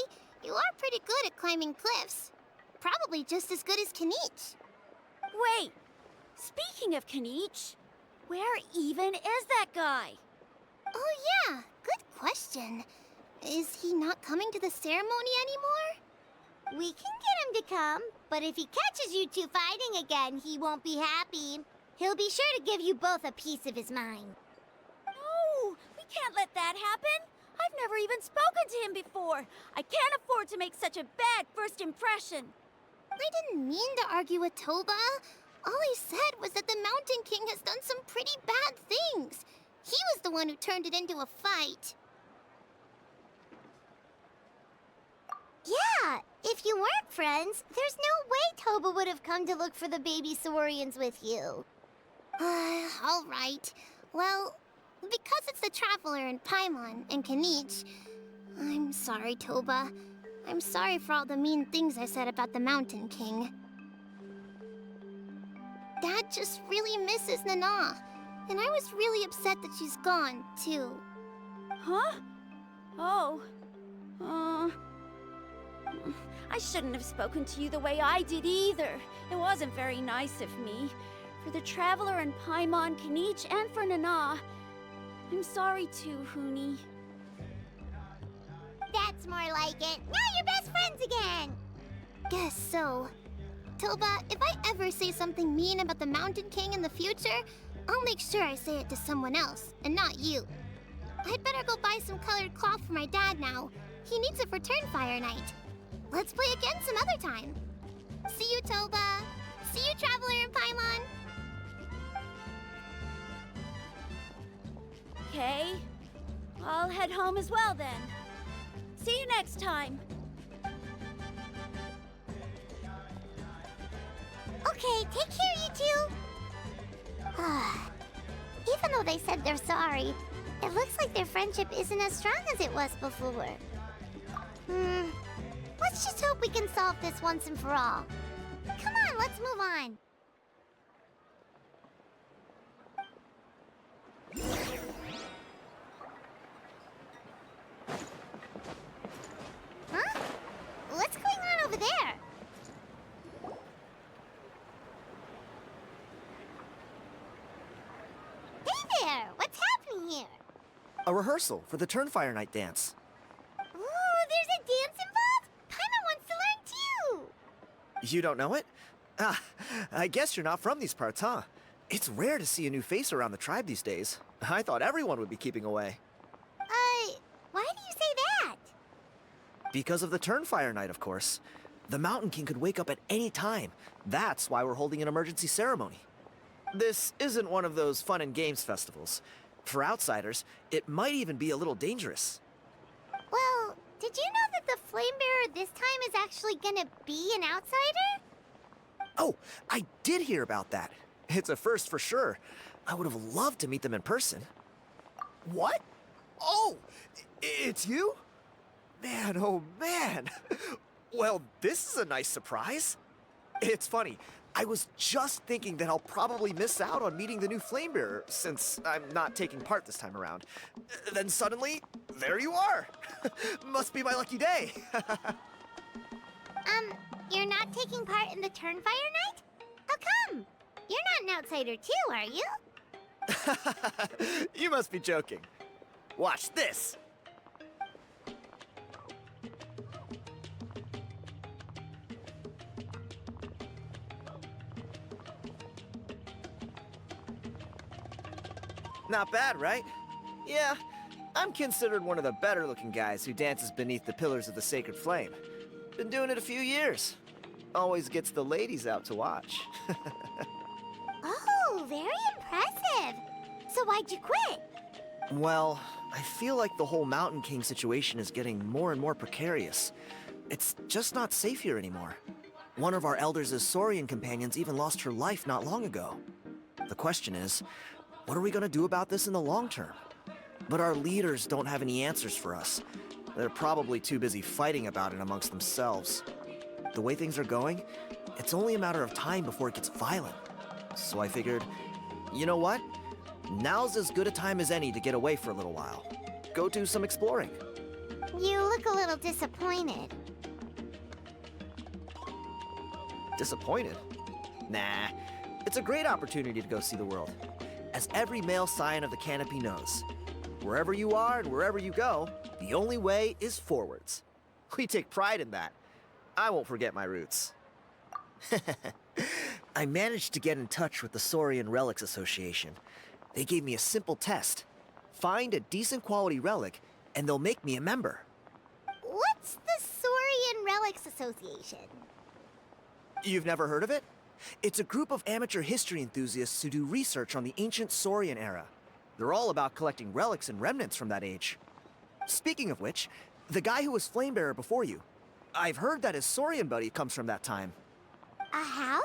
you are pretty good at climbing cliffs. Probably just as good as Kanich. Wait, speaking of Kanich, where even is that guy? Oh yeah, good question. Is he not coming to the ceremony anymore? We can get him to come, but if he catches you two fighting again, he won't be happy. He'll be sure to give you both a piece of his mind. No, we can't let that happen. I've never even spoken to him before. I can't afford to make such a bad first impression. I didn't mean to argue with Toba. All I said was that the Mountain King has done some pretty bad things. He was the one who turned it into a fight. Yeah, if you weren't friends, there's no way Toba would have come to look for the baby Saurians with you. All right. Well, because it's the Traveler and Paimon and Kanich, I'm sorry, Toba. I'm sorry for all the mean things I said about the Mountain King. Dad just really misses Nana. And I was really upset that she's gone, too. Huh? Oh. I shouldn't have spoken to you the way I did either. It wasn't very nice of me. For the Traveler and Paimon, Kanich, and for Nana. I'm sorry too, Huni. That's more like it. Now you're best friends again! Guess so. Toba, if I ever say something mean about the Mountain King in the future, I'll make sure I say it to someone else, and not you. I'd better go buy some colored cloth for my dad now. He needs it for Turnfire Night. Let's play again some other time. See you, Toba. See you, Traveler and Paimon. Okay. I'll head home as well then. See you next time. Okay, take care, you two. Even though they said they're sorry, it looks like their friendship isn't as strong as it was before. Let's just hope we can solve this once and for all. Come on, let's move on. Huh? What's going on over there? Hey there! What's happening here? A rehearsal for the Turnfire Night dance. Ooh, there's a dance involved? Paimon wants to learn too! You don't know it? Ah, I guess you're not from these parts, huh? It's rare to see a new face around the tribe these days. I thought everyone would be keeping away. Why do you say that? Because of the Turnfire Night, of course. The Mountain King could wake up at any time. That's why we're holding an emergency ceremony. This isn't one of those fun and games festivals. For outsiders, it might even be a little dangerous. Well, did you know that the Flame Bearer this time is actually gonna be an outsider? Oh, I did hear about that. It's a first for sure. I would have loved to meet them in person. What? Oh, it's you? Man, oh man. Well, this is a nice surprise. It's funny. I was just thinking that I'll probably miss out on meeting the new Flame Bearer since I'm not taking part this time around. Then suddenly, there you are. Must be my lucky day. You're not taking part in the Turnfire Night? How come? You're not an outsider too, are you? You must be joking. Watch this. Not bad, right? Yeah, I'm considered one of the better looking guys who dances beneath the pillars of the sacred flame. Been doing it a few years. Always gets the ladies out to watch. Oh, very impressive. So why'd you quit? Well, I feel like the whole Mountain King situation is getting more and more precarious. It's just not safe here anymore. One of our elders' Saurian companions even lost her life not long ago. The question is, what are we gonna do about this in the long term? But our leaders don't have any answers for us. They're probably too busy fighting about it amongst themselves. The way things are going, it's only a matter of time before it gets violent. So I figured, you know what? Now's as good a time as any to get away for a little while. Go do some exploring. You look a little disappointed. Disappointed? Nah, it's a great opportunity to go see the world. As every male scion of the Canopy knows, wherever you are and wherever you go, the only way is forwards. We take pride in that. I won't forget my roots. I managed to get in touch with the Saurian Relics Association. They gave me a simple test. Find a decent quality relic, and they'll make me a member. What's the Saurian Relics Association? You've never heard of it? It's a group of amateur history enthusiasts who do research on the ancient Saurian era. They're all about collecting relics and remnants from that age. Speaking of which, the guy who was Flamebearer before you, I've heard that his Saurian buddy comes from that time. A how?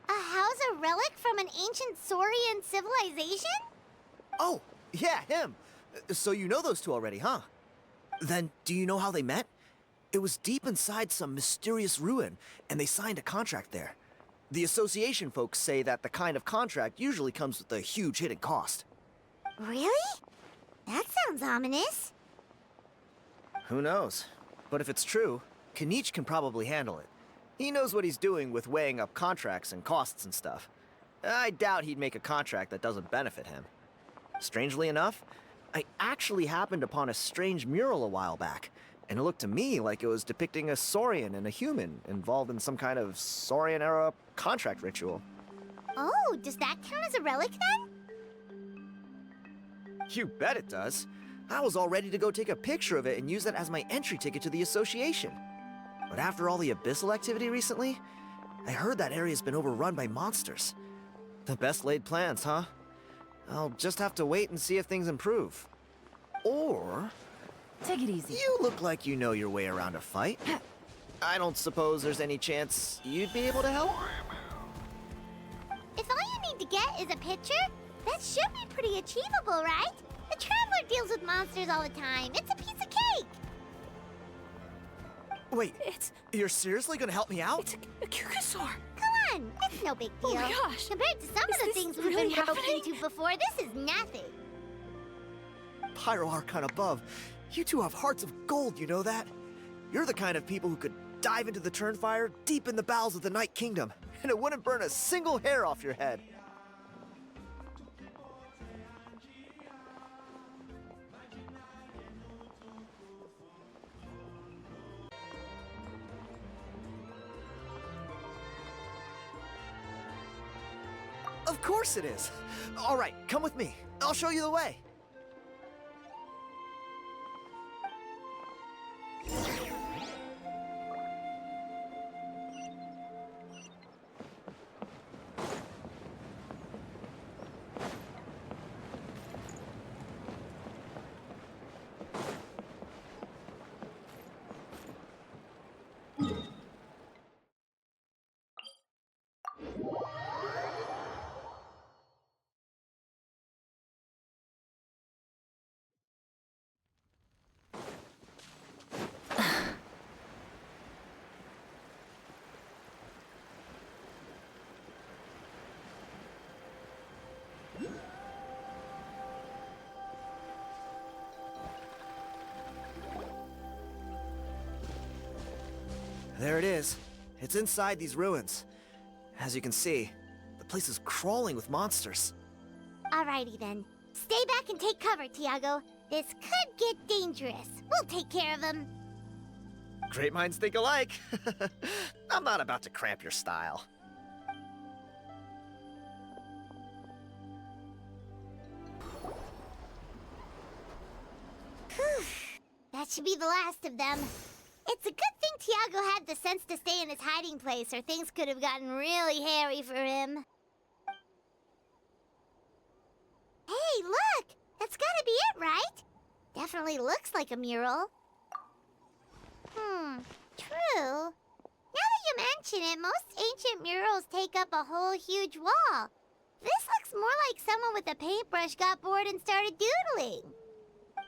A how's a relic from an ancient Saurian civilization? Oh, yeah, him. So you know those two already, huh? Then, do you know how they met? It was deep inside some mysterious ruin, and they signed a contract there. The association folks say that the kind of contract usually comes with a huge hidden cost. Really? That sounds ominous. Who knows? But if it's true, Kanich can probably handle it. He knows what he's doing with weighing up contracts and costs and stuff. I doubt he'd make a contract that doesn't benefit him. Strangely enough, I actually happened upon a strange mural a while back, and it looked to me like it was depicting a Saurian and a human involved in some kind of Saurian-era contract ritual. Oh, does that count as a relic then? You bet it does. I was all ready to go take a picture of it and use that as my entry ticket to the association. But after all the abyssal activity recently, I heard that area's been overrun by monsters. The best laid plans, huh? I'll just have to wait and see if things improve. Or... Take it easy. You look like you know your way around a fight. I don't suppose there's any chance you'd be able to help? If all you need to get is a picture, that should be pretty achievable, right? The Traveler deals with monsters all the time. It's a piece of cake. Wait, you're seriously gonna help me out? It's a Kukasaur. Come on, it's no big deal. Oh my gosh. Compared to some of the this things we've really been roped happening? into before, this is nothing. Pyro Archon above, you two have hearts of gold, you know that? You're the kind of people who could dive into the Turnfire deep in the bowels of the Night Kingdom, and it wouldn't burn a single hair off your head. Of course it is. All right, come with me. I'll show you the way. There it is. It's inside these ruins. As you can see, the place is crawling with monsters. Alrighty then. Stay back and take cover, Tiago. This could get dangerous. We'll take care of him. Great minds think alike. I'm not about to cramp your style. Whew. That should be the last of them. It's a good thing Tiago had the sense to stay in his hiding place, or things could have gotten really hairy for him. Hey, look! That's gotta be it, right? Definitely looks like a mural. True. Now that you mention it, most ancient murals take up a whole huge wall. This looks more like someone with a paintbrush got bored and started doodling.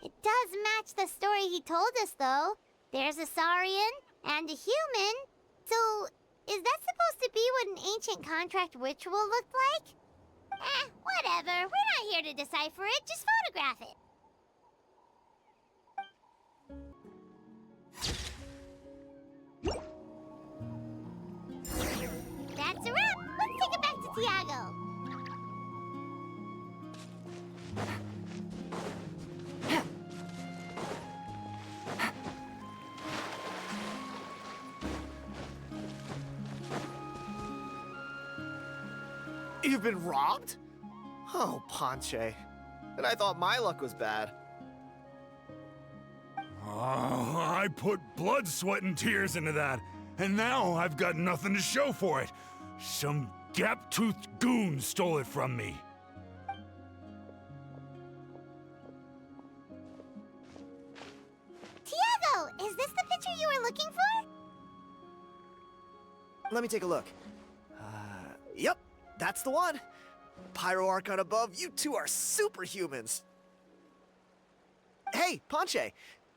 It does match the story he told us, though. There's a Saurian and a human. So, is that supposed to be what an ancient contract ritual looked like? Whatever. We're not here to decipher it. Just photograph it. That's a wrap. Let's take it back to Tiago. You've been robbed? Oh, Ponche. And I thought my luck was bad. Oh, I put blood, sweat, and tears into that, and now I've got nothing to show for it. Some gap-toothed goon stole it from me. Tiago, is this the picture you were looking for? Let me take a look. Yep, that's the one. Pyro Archon above, you two are superhumans. Hey, Ponche,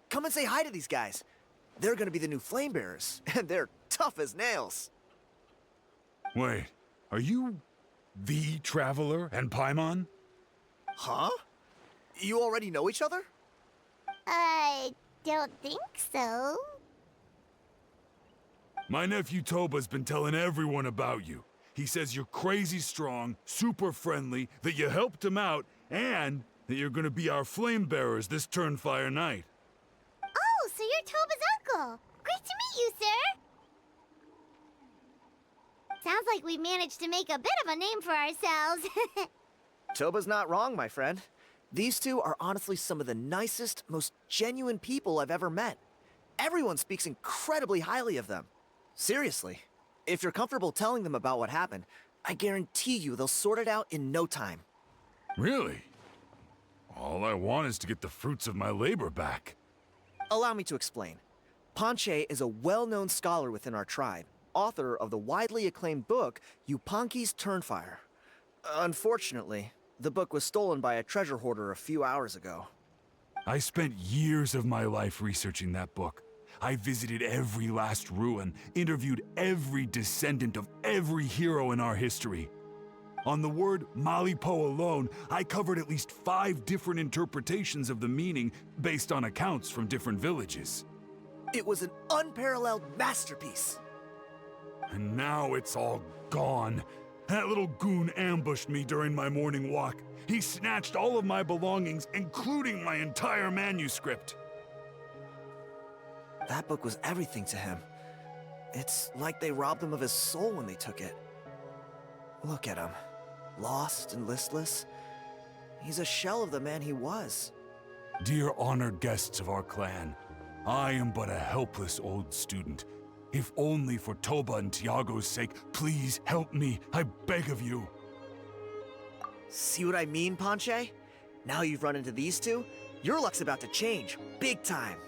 come and say hi to these guys. They're gonna be the new flame bearers, and they're tough as nails. Wait, are you the Traveler and Paimon? Huh? You already know each other? I don't think so. My nephew Toba's been telling everyone about you. He says you're crazy strong, super friendly, that you helped him out, and that you're gonna be our flame bearers this Turnfire night. Oh, so you're Toba's uncle. Great to meet you, sir. Sounds like we managed to make a bit of a name for ourselves. Toba's not wrong, my friend. These two are honestly some of the nicest, most genuine people I've ever met. Everyone speaks incredibly highly of them. Seriously. If you're comfortable telling them about what happened, I guarantee you they'll sort it out in no time. Really? All I want is to get the fruits of my labor back. Allow me to explain. Panche is a well-known scholar within our tribe, author of the widely acclaimed book, Yupanqui's Turnfire. Unfortunately, the book was stolen by a treasure hoarder a few hours ago. I spent years of my life researching that book. I visited every last ruin, interviewed every descendant of every hero in our history. On the word Malipo alone, I covered at least 5 different interpretations of the meaning based on accounts from different villages. It was an unparalleled masterpiece. And now it's all gone. That little goon ambushed me during my morning walk. He snatched all of my belongings, including my entire manuscript. That book was everything to him. It's like they robbed him of his soul when they took it. Look at him. Lost and listless. He's a shell of the man he was. Dear honored guests of our clan, I am but a helpless old student. If only for Toba and Tiago's sake, please help me, I beg of you. See what I mean, Panche? Now you've run into these two, your luck's about to change, big time.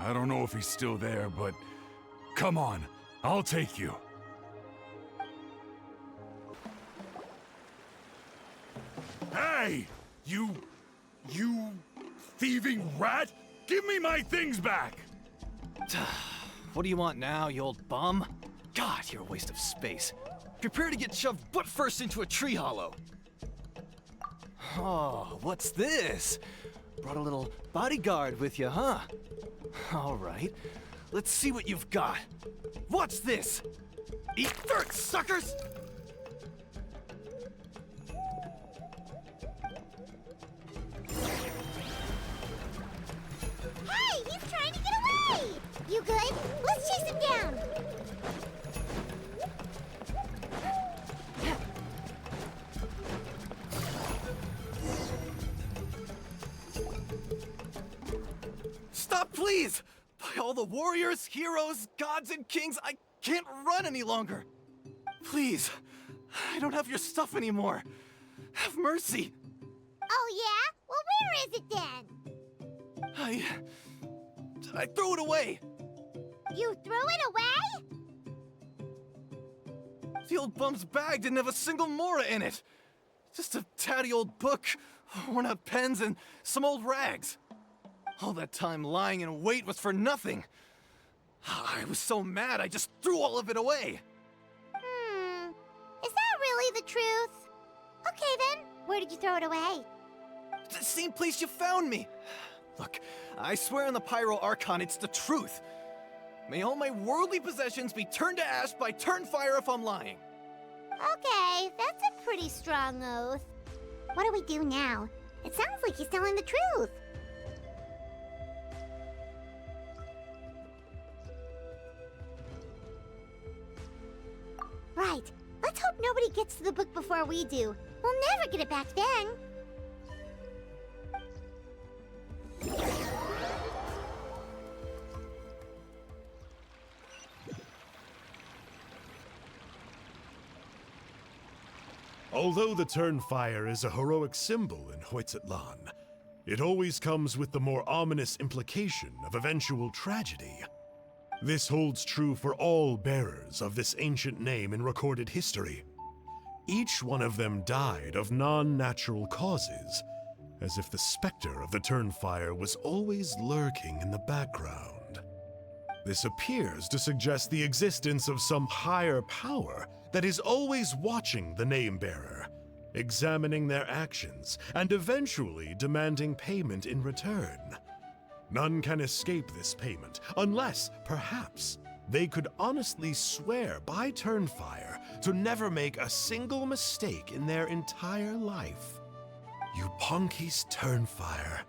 I don't know if he's still there, but come on, I'll take you. Hey! You thieving rat! Give me my things back! What do you want now, you old bum? God, you're a waste of space. Prepare to get shoved butt first into a tree hollow. Oh, what's this? Brought a little bodyguard with you, huh? All right, let's see what you've got. What's this? Eat dirt, suckers! Hey, he's trying to get away! You good? Let's chase him down! Stop, please! By all the warriors, heroes, gods, and kings, I can't run any longer. Please, I don't have your stuff anymore. Have mercy. Oh, yeah? Well, where is it then? I threw it away. You threw it away? The old bum's bag didn't have a single mora in it. Just a tatty old book, worn out pens, and some old rags. All that time lying in wait was for nothing. I was so mad, I just threw all of it away. Is that really the truth? Okay then, where did you throw it away? The same place you found me. Look, I swear on the Pyro Archon it's the truth. May all my worldly possessions be turned to ash by Turnfire if I'm lying. Okay, that's a pretty strong oath. What do we do now? It sounds like he's telling the truth. Right. Let's hope nobody gets to the book before we do. We'll never get it back then. Although the Turnfire is a heroic symbol in Huitztlan, it always comes with the more ominous implication of eventual tragedy. This holds true for all bearers of this ancient name in recorded history. Each one of them died of non-natural causes, as if the specter of the Turnfire was always lurking in the background. This appears to suggest the existence of some higher power that is always watching the name-bearer, examining their actions, and eventually demanding payment in return. None can escape this payment, unless, perhaps, they could honestly swear by Turnfire to never make a single mistake in their entire life. Yupanki's Turnfire.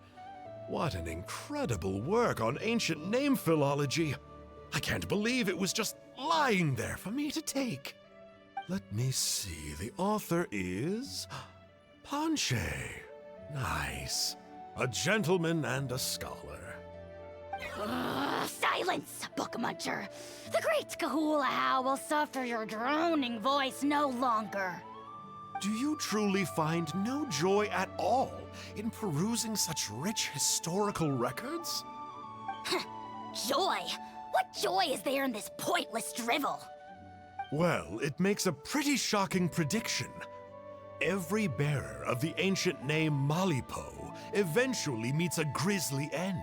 What an incredible work on ancient name philology. I can't believe it was just lying there for me to take. Let me see, the author is Ponche. Nice. A gentleman and a scholar. Silence, Book Muncher! The great Kahula will suffer your droning voice no longer. Do you truly find no joy at all in perusing such rich historical records? Joy? What joy is there in this pointless drivel? Well, it makes a pretty shocking prediction. Every bearer of the ancient name Malipo eventually meets a grisly end.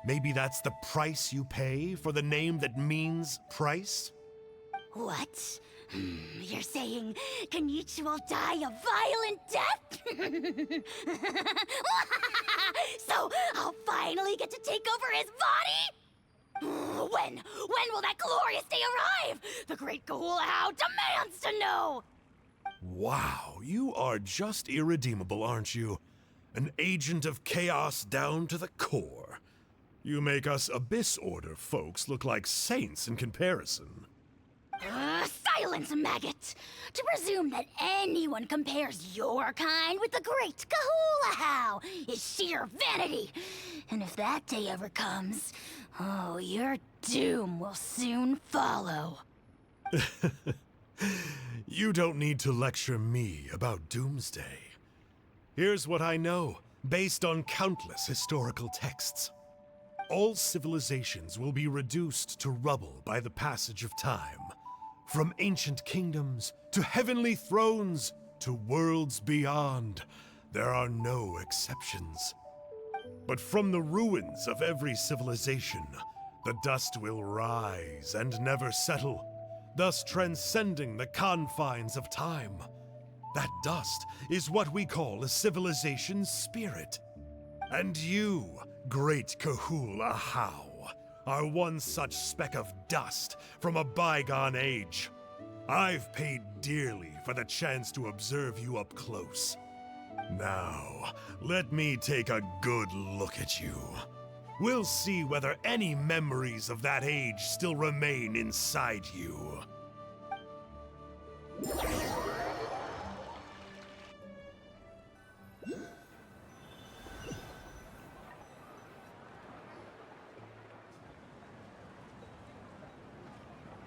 Maybe that's the price you pay for the name that means price? What? You're saying Kenichi will die a violent death? So I'll finally get to take over his body? When will that glorious day arrive? The great Kahula demands to know! Wow, you are just irredeemable, aren't you? An agent of chaos down to the core. You make us Abyss Order folks look like saints in comparison. Silence, maggot! To presume that anyone compares your kind with the great Kahula is sheer vanity. And if that day ever comes, oh, your doom will soon follow. You don't need to lecture me about Doomsday. Here's what I know, based on countless historical texts. All civilizations will be reduced to rubble by the passage of time. From ancient kingdoms, to heavenly thrones, to worlds beyond, there are no exceptions. But from the ruins of every civilization, the dust will rise and never settle, thus transcending the confines of time. That dust is what we call a civilization's spirit. And you, great Kahula How, are one such speck of dust from a bygone age. I've paid dearly for the chance to observe you up close. Now, let me take a good look at you. We'll see whether any memories of that age still remain inside you.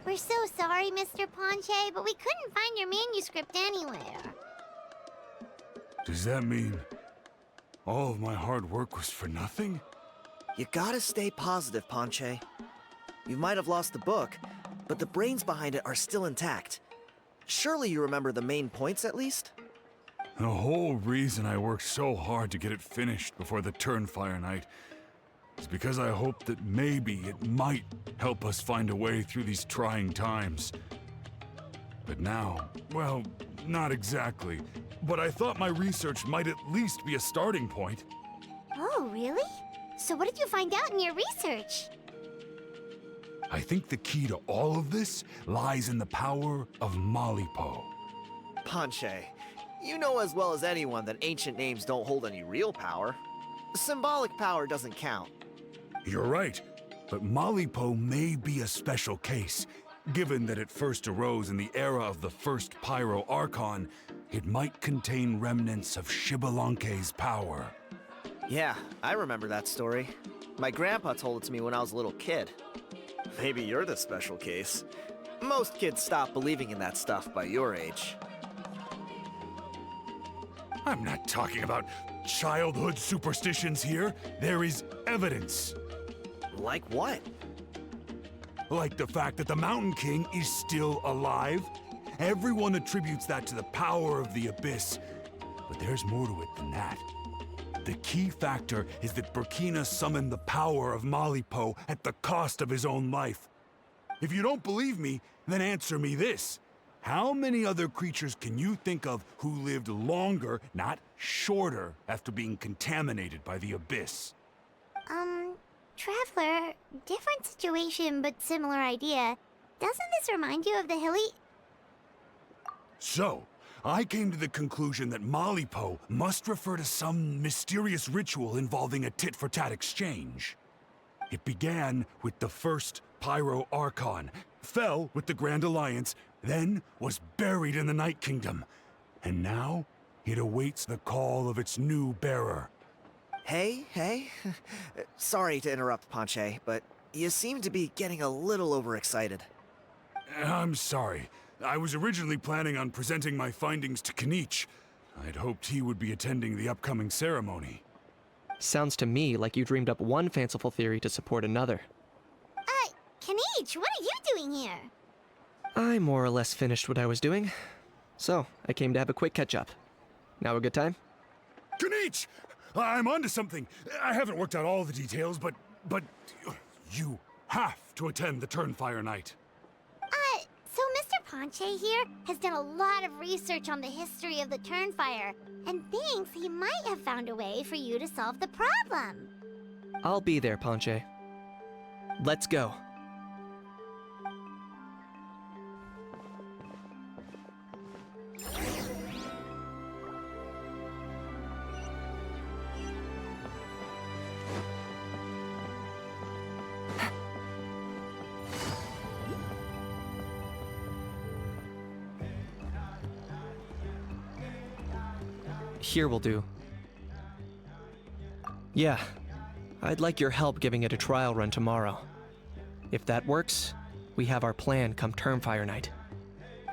We're so sorry, Mr. Ponche, but we couldn't find your manuscript anywhere. Does that mean all of my hard work was for nothing? You gotta stay positive, Ponche. You might have lost the book, but the brains behind it are still intact. Surely you remember the main points at least? The whole reason I worked so hard to get it finished before the Turnfire night is because I hoped that maybe it might help us find a way through these trying times. But now, well, not exactly. But I thought my research might at least be a starting point. Oh, really? So what did you find out in your research? I think the key to all of this lies in the power of Malipo. Ponche, you know as well as anyone that ancient names don't hold any real power. Symbolic power doesn't count. You're right, but Malipo may be a special case. Given that it first arose in the era of the first Pyro Archon, it might contain remnants of Shibalanke's power. Yeah, I remember that story. My grandpa told it to me when I was a little kid. Maybe you're the special case. Most kids stop believing in that stuff by your age. I'm not talking about childhood superstitions here. There is evidence. Like what? Like the fact that the Mountain King is still alive. Everyone attributes that to the power of the Abyss. But there's more to it than that. The key factor is that Burkina summoned the power of Malipo at the cost of his own life. If you don't believe me, then answer me this. How many other creatures can you think of who lived longer, not shorter, after being contaminated by the Abyss? Traveler, different situation but similar idea. Doesn't this remind you of the hilly... So, I came to the conclusion that Malipo must refer to some mysterious ritual involving a tit-for-tat exchange. It began with the first Pyro Archon, fell with the Grand Alliance, then was buried in the Night Kingdom. And now, it awaits the call of its new bearer. Hey. Sorry to interrupt, Ponche, but you seem to be getting a little overexcited. I'm sorry. I was originally planning on presenting my findings to Kanich. I'd hoped he would be attending the upcoming ceremony. Sounds to me like you dreamed up one fanciful theory to support another. Kanich, what are you doing here? I more or less finished what I was doing, so I came to have a quick catch-up. Now a good time? Kanich! I'm onto something. I haven't worked out all the details, but you have to attend the Turnfire Night. So Mr. Ponche here has done a lot of research on the history of the Turnfire, and thinks he might have found a way for you to solve the problem. I'll be there, Ponche. Let's go. Here will do. Yeah, I'd like your help giving it a trial run tomorrow. If that works, we have our plan come Turnfire Night.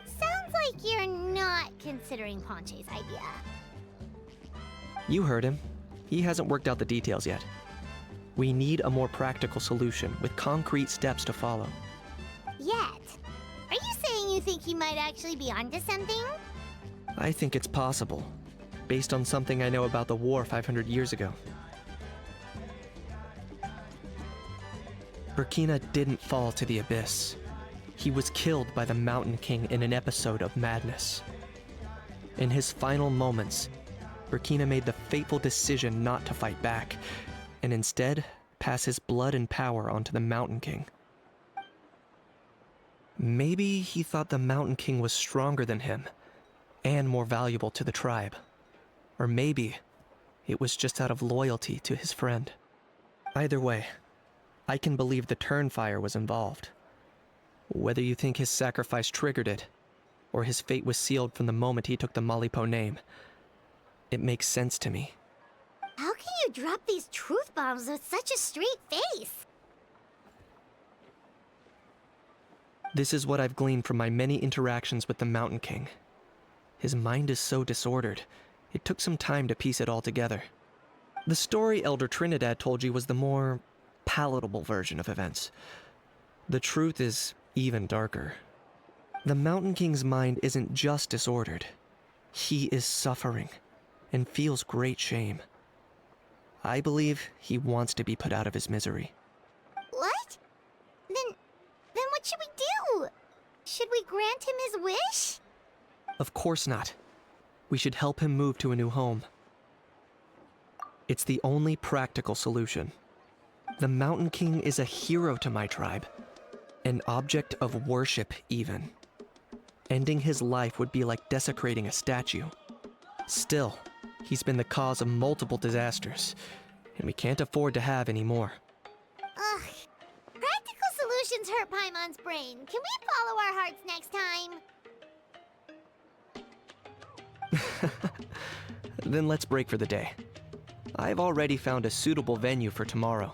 Sounds like you're not considering Ponche's idea. You heard him. He hasn't worked out the details yet. We need a more practical solution with concrete steps to follow. Yet? Are you saying you think he might actually be onto something? I think it's possible, based on something I know about the war 500 years ago. Burkina didn't fall to the Abyss. He was killed by the Mountain King in an episode of madness. In his final moments, Burkina made the fateful decision not to fight back, and instead pass his blood and power onto the Mountain King. Maybe he thought the Mountain King was stronger than him, and more valuable to the tribe. Or maybe it was just out of loyalty to his friend. Either way, I can believe the Turnfire was involved. Whether you think his sacrifice triggered it, or his fate was sealed from the moment he took the Malipo name, it makes sense to me. How can you drop these truth bombs with such a straight face? This is what I've gleaned from my many interactions with the Mountain King. His mind is so disordered, it took some time to piece it all together. The story Elder Trinidad told you was the more palatable version of events. The truth is even darker. The Mountain King's mind isn't just disordered. He is suffering and feels great shame. I believe he wants to be put out of his misery. What? Then what should we do? Should we grant him his wish? Of course not. We should help him move to a new home. It's the only practical solution. The Mountain King is a hero to my tribe. An object of worship, even. Ending his life would be like desecrating a statue. Still, he's been the cause of multiple disasters, and we can't afford to have any more. Ugh. Practical solutions hurt Paimon's brain. Can we follow our hearts next time? Then let's break for the day. I've already found a suitable venue for tomorrow.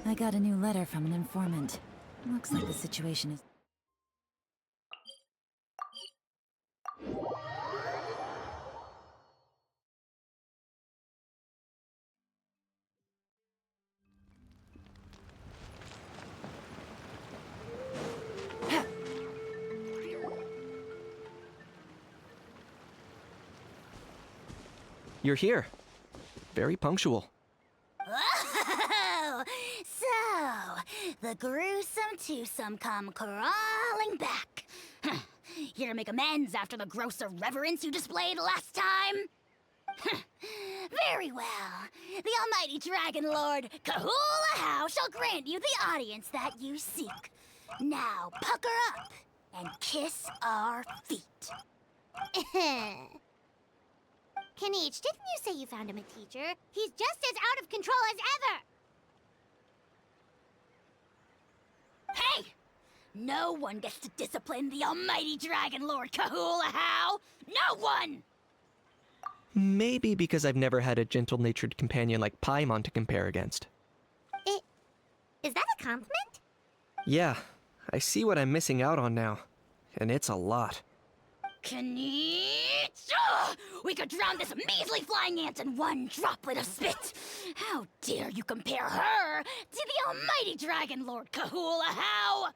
I got a new letter from an informant. Looks like the situation is... You're here. Very punctual. Oh, so the gruesome twosome come crawling back. Here to make amends after the gross irreverence you displayed last time? Very well. The almighty Dragon Lord, Kahula How, shall grant you the audience that you seek. Now pucker up and kiss our feet. Kanich, didn't you say you found him a teacher? He's just as out of control as ever! Hey! No one gets to discipline the almighty Dragon Lord Kahula How! No one! Maybe because I've never had a gentle-natured companion like Paimon to compare against. Is that a compliment? Yeah, I see what I'm missing out on now. And it's a lot. Kanich! We could drown this measly flying ant in one droplet of spit! How dare you compare her to the almighty Dragon Lord Kahula How!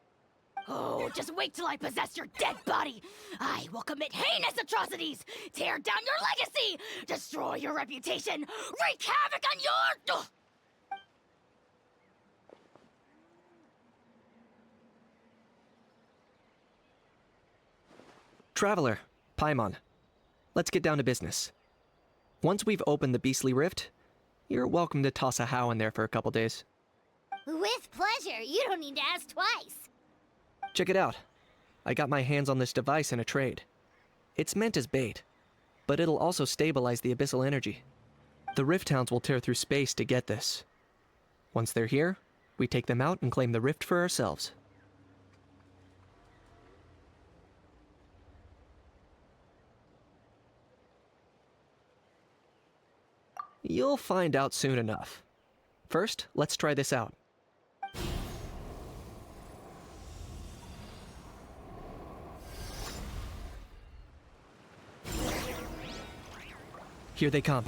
Oh, just wait till I possess your dead body! I will commit heinous atrocities! Tear down your legacy! Destroy your reputation! Wreak havoc on your... Traveler, Paimon, let's get down to business. Once we've opened the beastly rift, you're welcome to toss a How in there for a couple days. With pleasure. You don't need to ask twice. Check it out. I got my hands on this device in a trade. It's meant as bait, but it'll also stabilize the abyssal energy. The Rift Hounds will tear through space to get this. Once they're here, we take them out and claim the rift for ourselves. You'll find out soon enough. First, let's try this out. Here they come.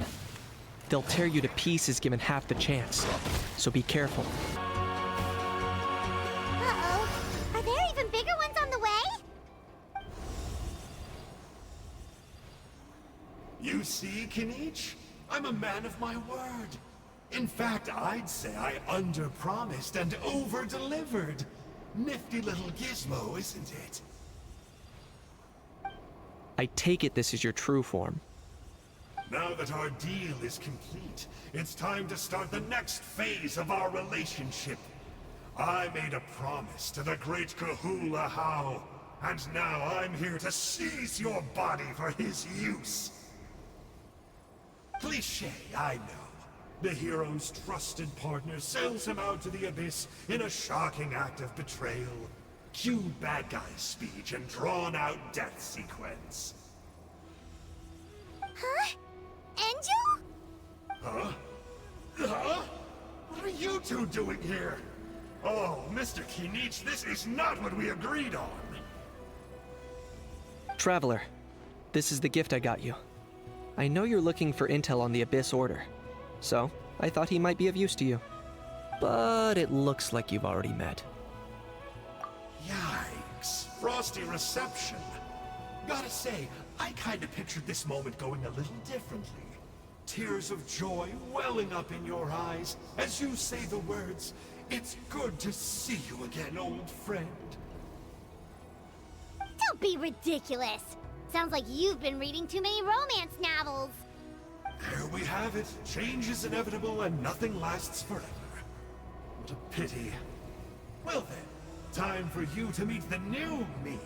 They'll tear you to pieces given half the chance, so be careful. Uh-oh. Are there even bigger ones on the way? You see, Kanich? I'm a man of my word. In fact, I'd say I under-promised and over-delivered. Nifty little gizmo, isn't it? I take it this is your true form. Now that our deal is complete, it's time to start the next phase of our relationship. I made a promise to the great Kahula How, and now I'm here to seize your body for his use. Cliché, I know. The hero's trusted partner sells him out to the abyss in a shocking act of betrayal. Cue bad guy speech and drawn-out death sequence. Huh? Angel? Huh? Huh? What are you two doing here? Oh, Mr. Kinich, this is not what we agreed on. Traveler, this is the gift I got you. I know you're looking for intel on the Abyss Order, so I thought he might be of use to you. But it looks like you've already met. Yikes. Frosty reception. Gotta say, I kinda pictured this moment going a little differently. Tears of joy welling up in your eyes as you say the words, "It's good to see you again, old friend." Don't be ridiculous. Sounds like you've been reading too many romance novels. There we have it. Change is inevitable and nothing lasts forever. What a pity. Well then, time for you to meet the new me.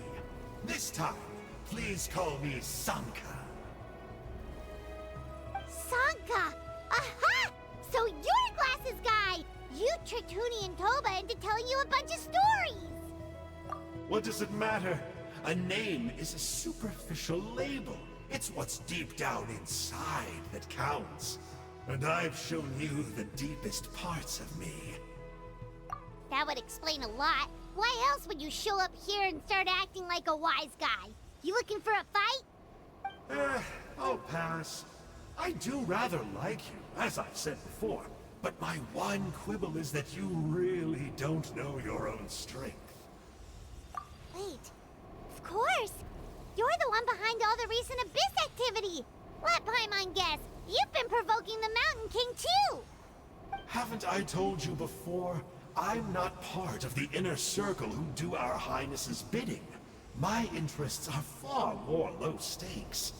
This time, please call me Sanka. Sanka! Aha! So you're Glasses Guy! You tricked Huni and Toba into telling you a bunch of stories! What does it matter? A name is a superficial label. It's what's deep down inside that counts. And I've shown you the deepest parts of me. That would explain a lot. Why else would you show up here and start acting like a wise guy? You looking for a fight? I'll pass. I do rather like you, as I've said before. But my one quibble is that you really don't know your own strength. Wait. Of course! You're the one behind all the recent Abyss activity! Let Paimon guess. You've been provoking the Mountain King, too! Haven't I told you before? I'm not part of the inner circle who do our Highness's bidding. My interests are far more low stakes.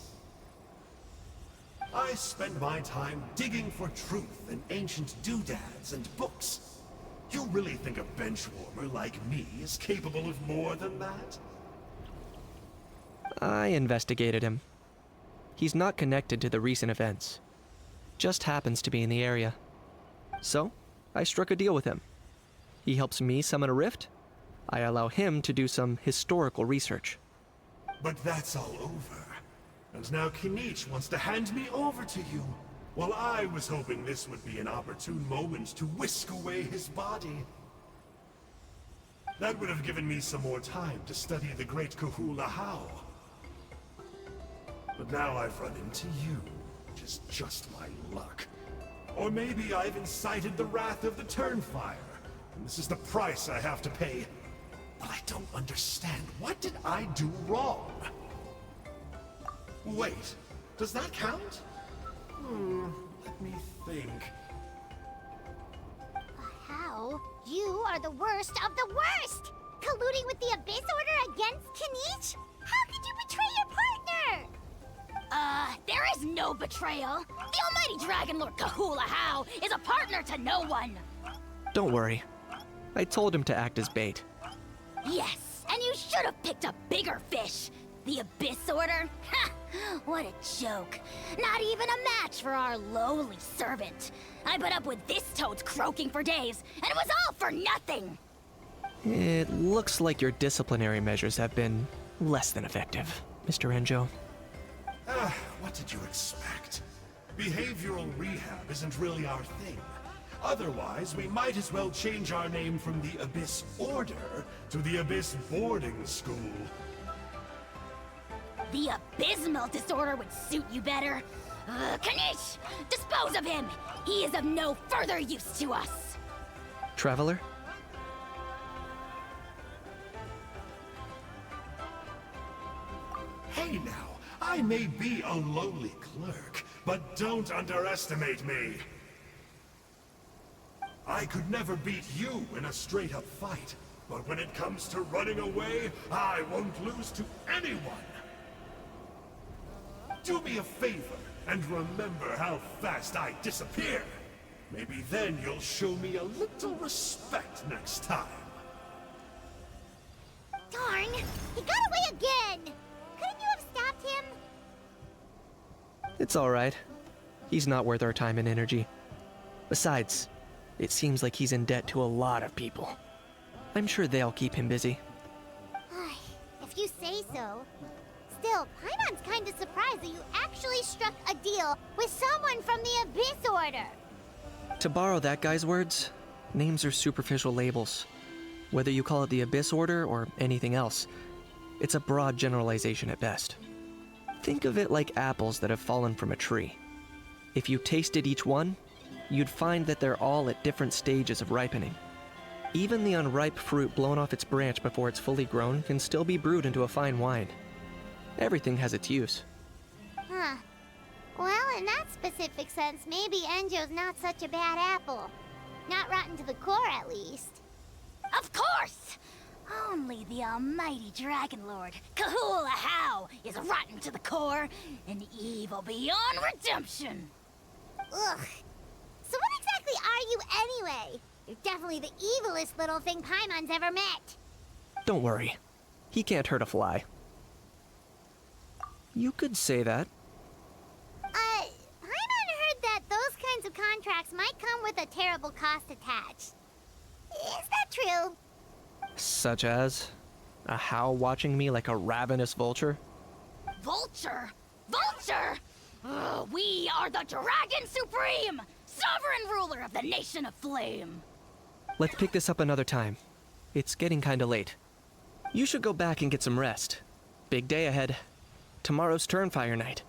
I spend my time digging for truth in ancient doodads and books. You really think a benchwarmer like me is capable of more than that? I investigated him. He's not connected to the recent events. Just happens to be in the area. So, I struck a deal with him. He helps me summon a rift. I allow him to do some historical research. But that's all over. And now Kinich wants to hand me over to you. Well, I was hoping this would be an opportune moment to whisk away his body. That would have given me some more time to study the great Kahula How. But now I've run into you, which is just my luck. Or maybe I've incited the wrath of the Turnfire, and this is the price I have to pay. But I don't understand. What did I do wrong? Wait, does that count? Let me think. How? You are the worst of the worst! Colluding with the Abyss Order against Kinich? How could you betray your partner? There is no betrayal. The almighty Dragon Lord Kahula How is a partner to no one. Don't worry. I told him to act as bait. Yes, and you should have picked a bigger fish. The Abyss Order? Ha! What a joke. Not even a match for our lowly servant. I put up with this toad's croaking for days, and it was all for nothing. It looks like your disciplinary measures have been less than effective, Mr. Enjo. What did you expect? Behavioral rehab isn't really our thing. Otherwise, we might as well change our name from the Abyss Order to the Abyss Boarding School. The abysmal disorder would suit you better. Kinich! Dispose of him! He is of no further use to us! Traveler? Hey now, I may be a lowly clerk, but don't underestimate me. I could never beat you in a straight-up fight, but when it comes to running away, I won't lose to anyone. Do me a favor, and remember how fast I disappear. Maybe then you'll show me a little respect next time. Darn! He got away again! Couldn't you have stopped him? It's alright. He's not worth our time and energy. Besides, it seems like he's in debt to a lot of people. I'm sure they'll keep him busy. If you say so. Still, Paimon's kind of surprised that you actually struck a deal with someone from the Abyss Order. To borrow that guy's words, names are superficial labels. Whether you call it the Abyss Order or anything else, it's a broad generalization at best. Think of it like apples that have fallen from a tree. If you tasted each one, you'd find that they're all at different stages of ripening. Even the unripe fruit blown off its branch before it's fully grown can still be brewed into a fine wine. Everything has its use. Huh. Well, in that specific sense, maybe Enjo's not such a bad apple. Not rotten to the core, at least. Of course! Only the almighty Dragon Lord, Kahula How, is rotten to the core and evil beyond redemption. Ugh. So what exactly are you anyway? You're definitely the evilest little thing Paimon's ever met. Don't worry. He can't hurt a fly. You could say that. Paimon heard that those kinds of contracts might come with a terrible cost attached. Is that true? Such as a How watching me like a ravenous vulture? Vulture? Vulture! We are the Dragon Supreme! Sovereign ruler of the Nation of Flame! Let's pick this up another time. It's getting kinda late. You should go back and get some rest. Big day ahead. Tomorrow's Turnfire night.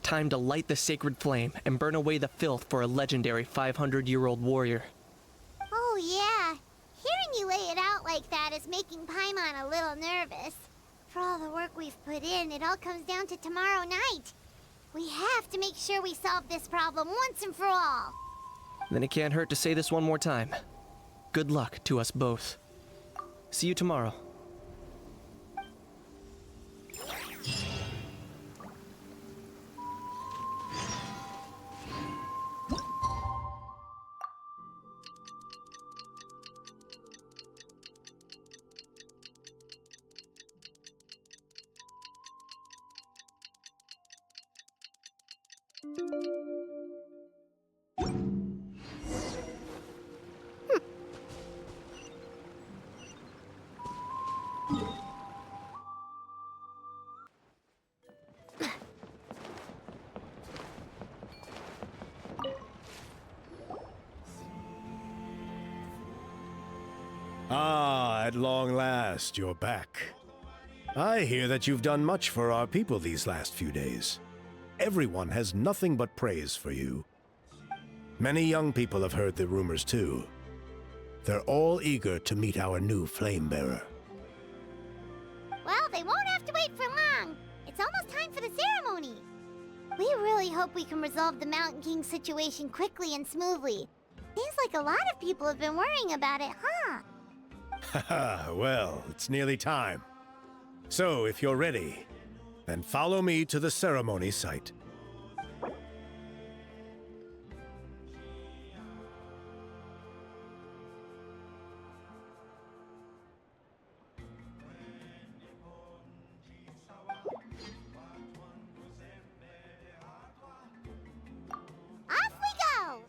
Time to light the sacred flame and burn away the filth for a legendary 500-year-old warrior. Oh yeah. Hearing you lay it out like that is making Paimon a little nervous. For all the work we've put in, it all comes down to tomorrow night. We have to make sure we solve this problem once and for all. Then it can't hurt to say this one more time. Good luck to us both. See you tomorrow. Ah, at long last, you're back. I hear that you've done much for our people these last few days. Everyone has nothing but praise for you. Many young people have heard the rumors too. They're all eager to meet our new flame bearer. Well, they won't have to wait for long. It's almost time for the ceremony. We really hope we can resolve the Mountain King situation quickly and smoothly. Seems like a lot of people have been worrying about it, huh? Haha, well, it's nearly time. So, if you're ready, then follow me to the ceremony site. Off we go!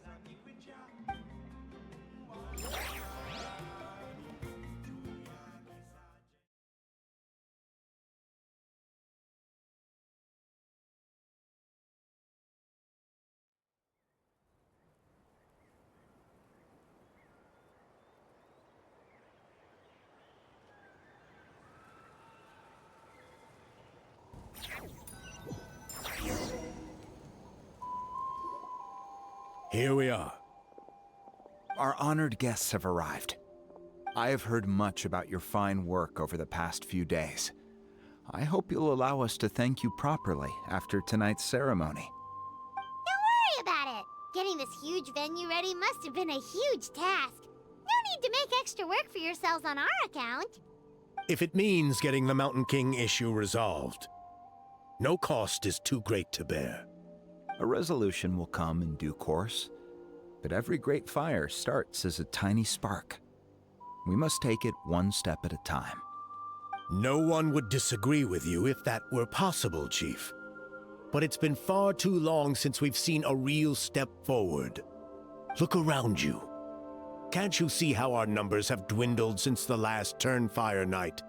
Here we are. Our honored guests have arrived. I have heard much about your fine work over the past few days. I hope you'll allow us to thank you properly after tonight's ceremony. Don't worry about it. Getting this huge venue ready must have been a huge task. No need to make extra work for yourselves on our account. If it means getting the Mountain King issue resolved, no cost is too great to bear. A resolution will come in due course, but every great fire starts as a tiny spark. We must take it one step at a time. No one would disagree with you if that were possible, Chief. But it's been far too long since we've seen a real step forward. Look around you. Can't you see how our numbers have dwindled since the last Turnfire night?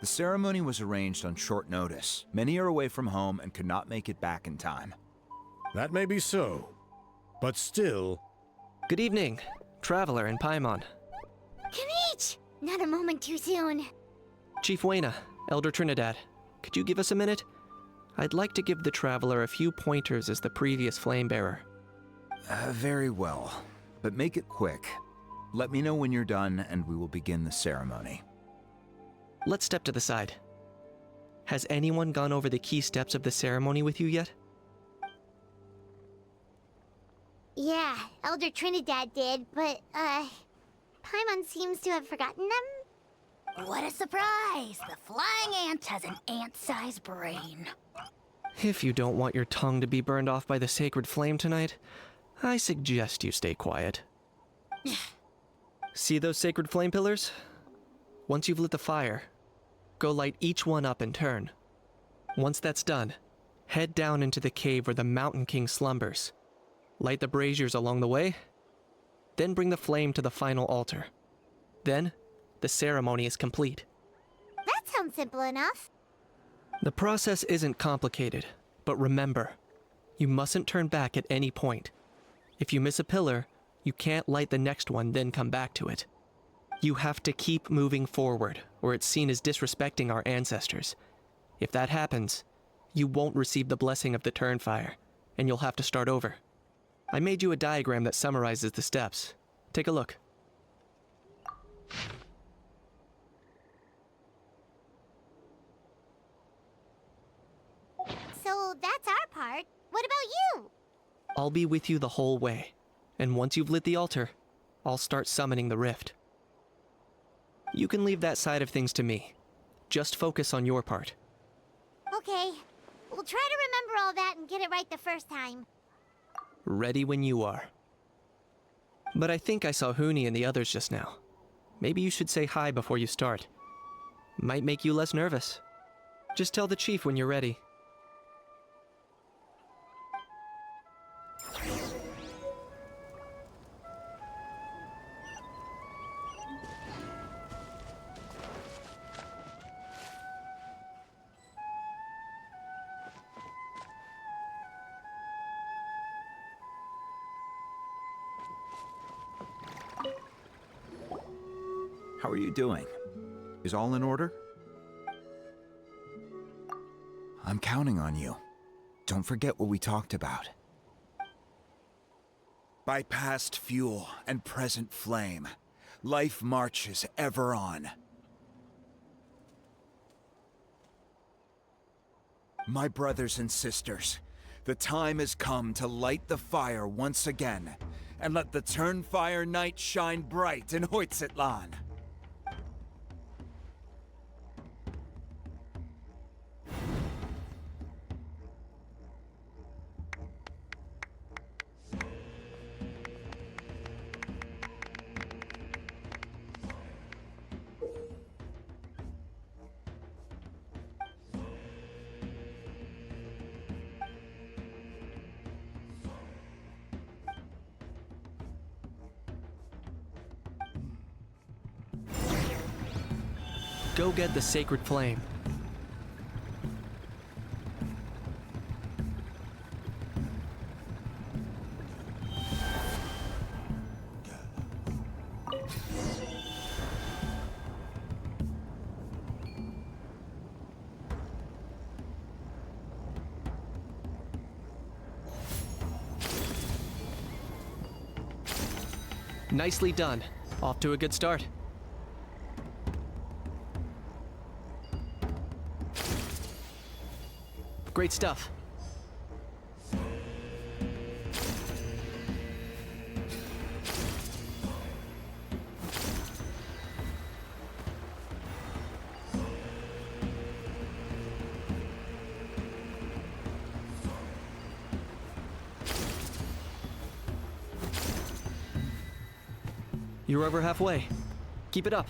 The ceremony was arranged on short notice. Many are away from home and could not make it back in time. That may be so, but still... Good evening, Traveler and Paimon. Kanich! Not a moment too soon. Chief Wayna, Elder Trinidad, could you give us a minute? I'd like to give the Traveler a few pointers as the previous flame bearer. Very well, but make it quick. Let me know when you're done and we will begin the ceremony. Let's step to the side. Has anyone gone over the key steps of the ceremony with you yet? Yeah, Elder Trinidad did, but, Paimon seems to have forgotten them? What a surprise! The flying ant has an ant-sized brain. If you don't want your tongue to be burned off by the sacred flame tonight, I suggest you stay quiet. See those sacred flame pillars? Once you've lit the fire, go light each one up in turn. Once that's done, head down into the cave where the Mountain King slumbers. Light the braziers along the way, then bring the flame to the final altar. Then, the ceremony is complete. That sounds simple enough. The process isn't complicated, but remember, you mustn't turn back at any point. If you miss a pillar, you can't light the next one, then come back to it. You have to keep moving forward, or it's seen as disrespecting our ancestors. If that happens, you won't receive the blessing of the Turnfire, and you'll have to start over. I made you a diagram that summarizes the steps. Take a look. So that's our part. What about you? I'll be with you the whole way, and once you've lit the altar, I'll start summoning the rift. You can leave that side of things to me. Just focus on your part. Okay. We'll try to remember all that and get it right the first time. Ready when you are. But I think I saw Huni and the others just now. Maybe you should say hi before you start. Might make you less nervous. Just tell the chief when you're ready. How are you doing? Is all in order? I'm counting on you. Don't forget what we talked about. By past fuel and present flame, life marches ever on. My brothers and sisters, the time has come to light the fire once again, and let the Turnfire night shine bright in Huitztlan. Go get the sacred flame. Nicely done. Off to a good start. Great stuff. You're over halfway. Keep it up.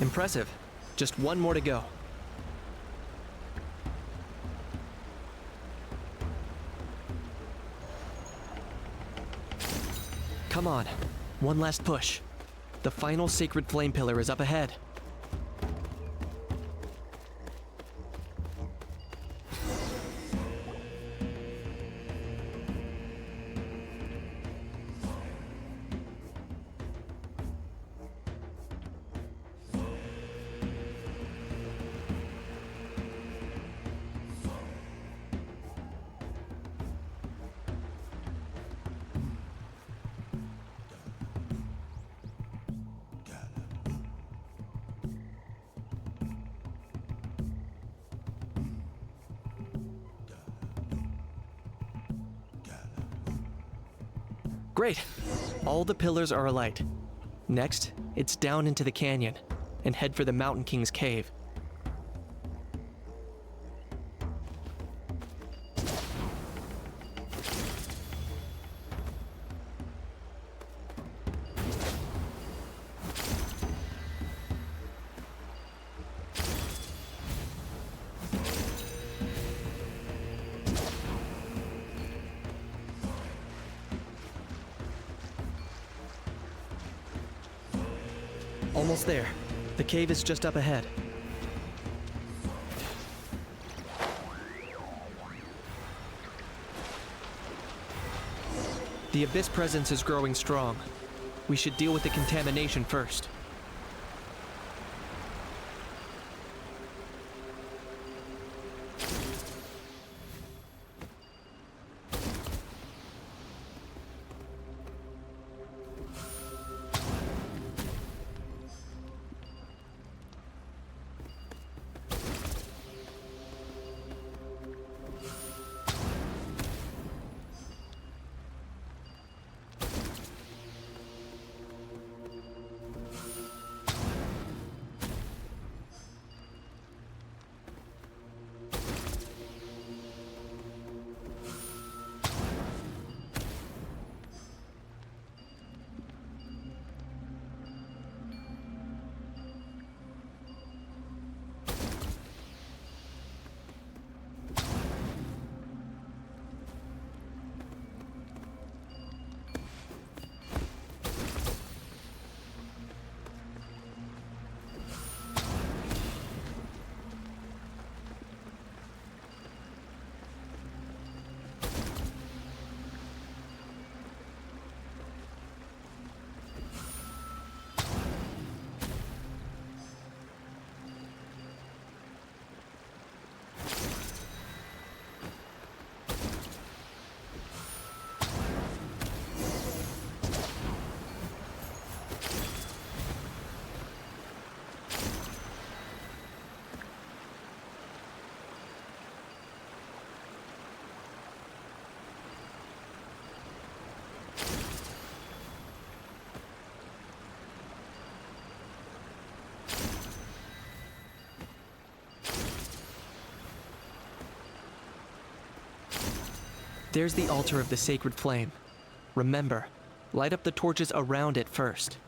Impressive. Just one more to go. Come on. One last push. The final sacred flame pillar is up ahead. Great. All the pillars are alight. Next, it's down into the canyon and head for the Mountain King's cave. Almost there. The cave is just up ahead. The Abyss presence is growing strong. We should deal with the contamination first. There's the altar of the sacred flame. Remember, light up the torches around it first.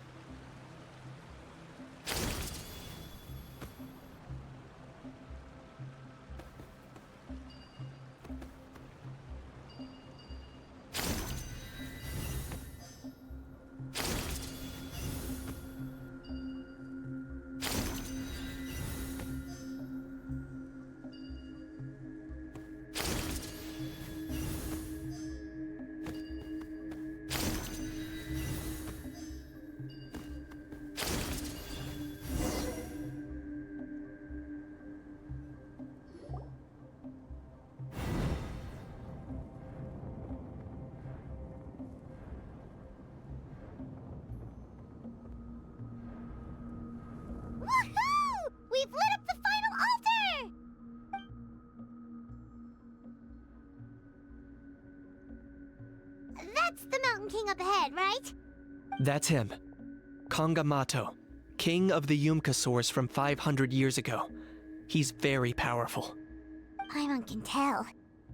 Woohoo! We've lit up the final altar! That's the Mountain King up ahead, right? That's him. Kangamato, king of the Yumkasaurs from 500 years ago. He's very powerful. Paimon can tell.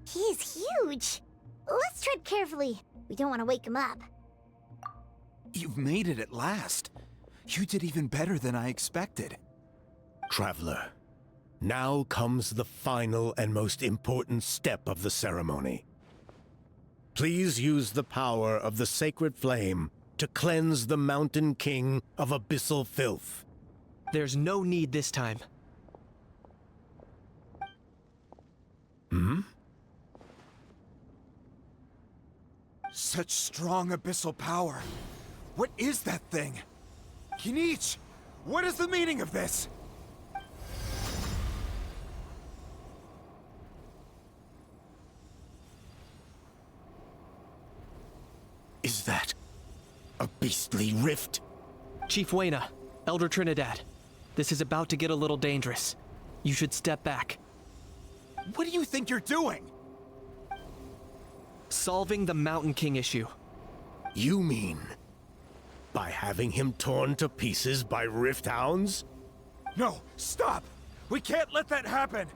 He is huge. Let's tread carefully. We don't want to wake him up. You've made it at last. You did even better than I expected. Traveler, now comes the final and most important step of the ceremony. Please use the power of the sacred flame to cleanse the Mountain King of abyssal filth. There's no need this time. Such strong abyssal power. What is that thing? Kinich, what is the meaning of this? Is that a beastly rift? Chief Wayna, Elder Trinidad, this is about to get a little dangerous. You should step back. What do you think you're doing? Solving the Mountain King issue. You mean by having him torn to pieces by rift hounds? No, stop! We can't let that happen!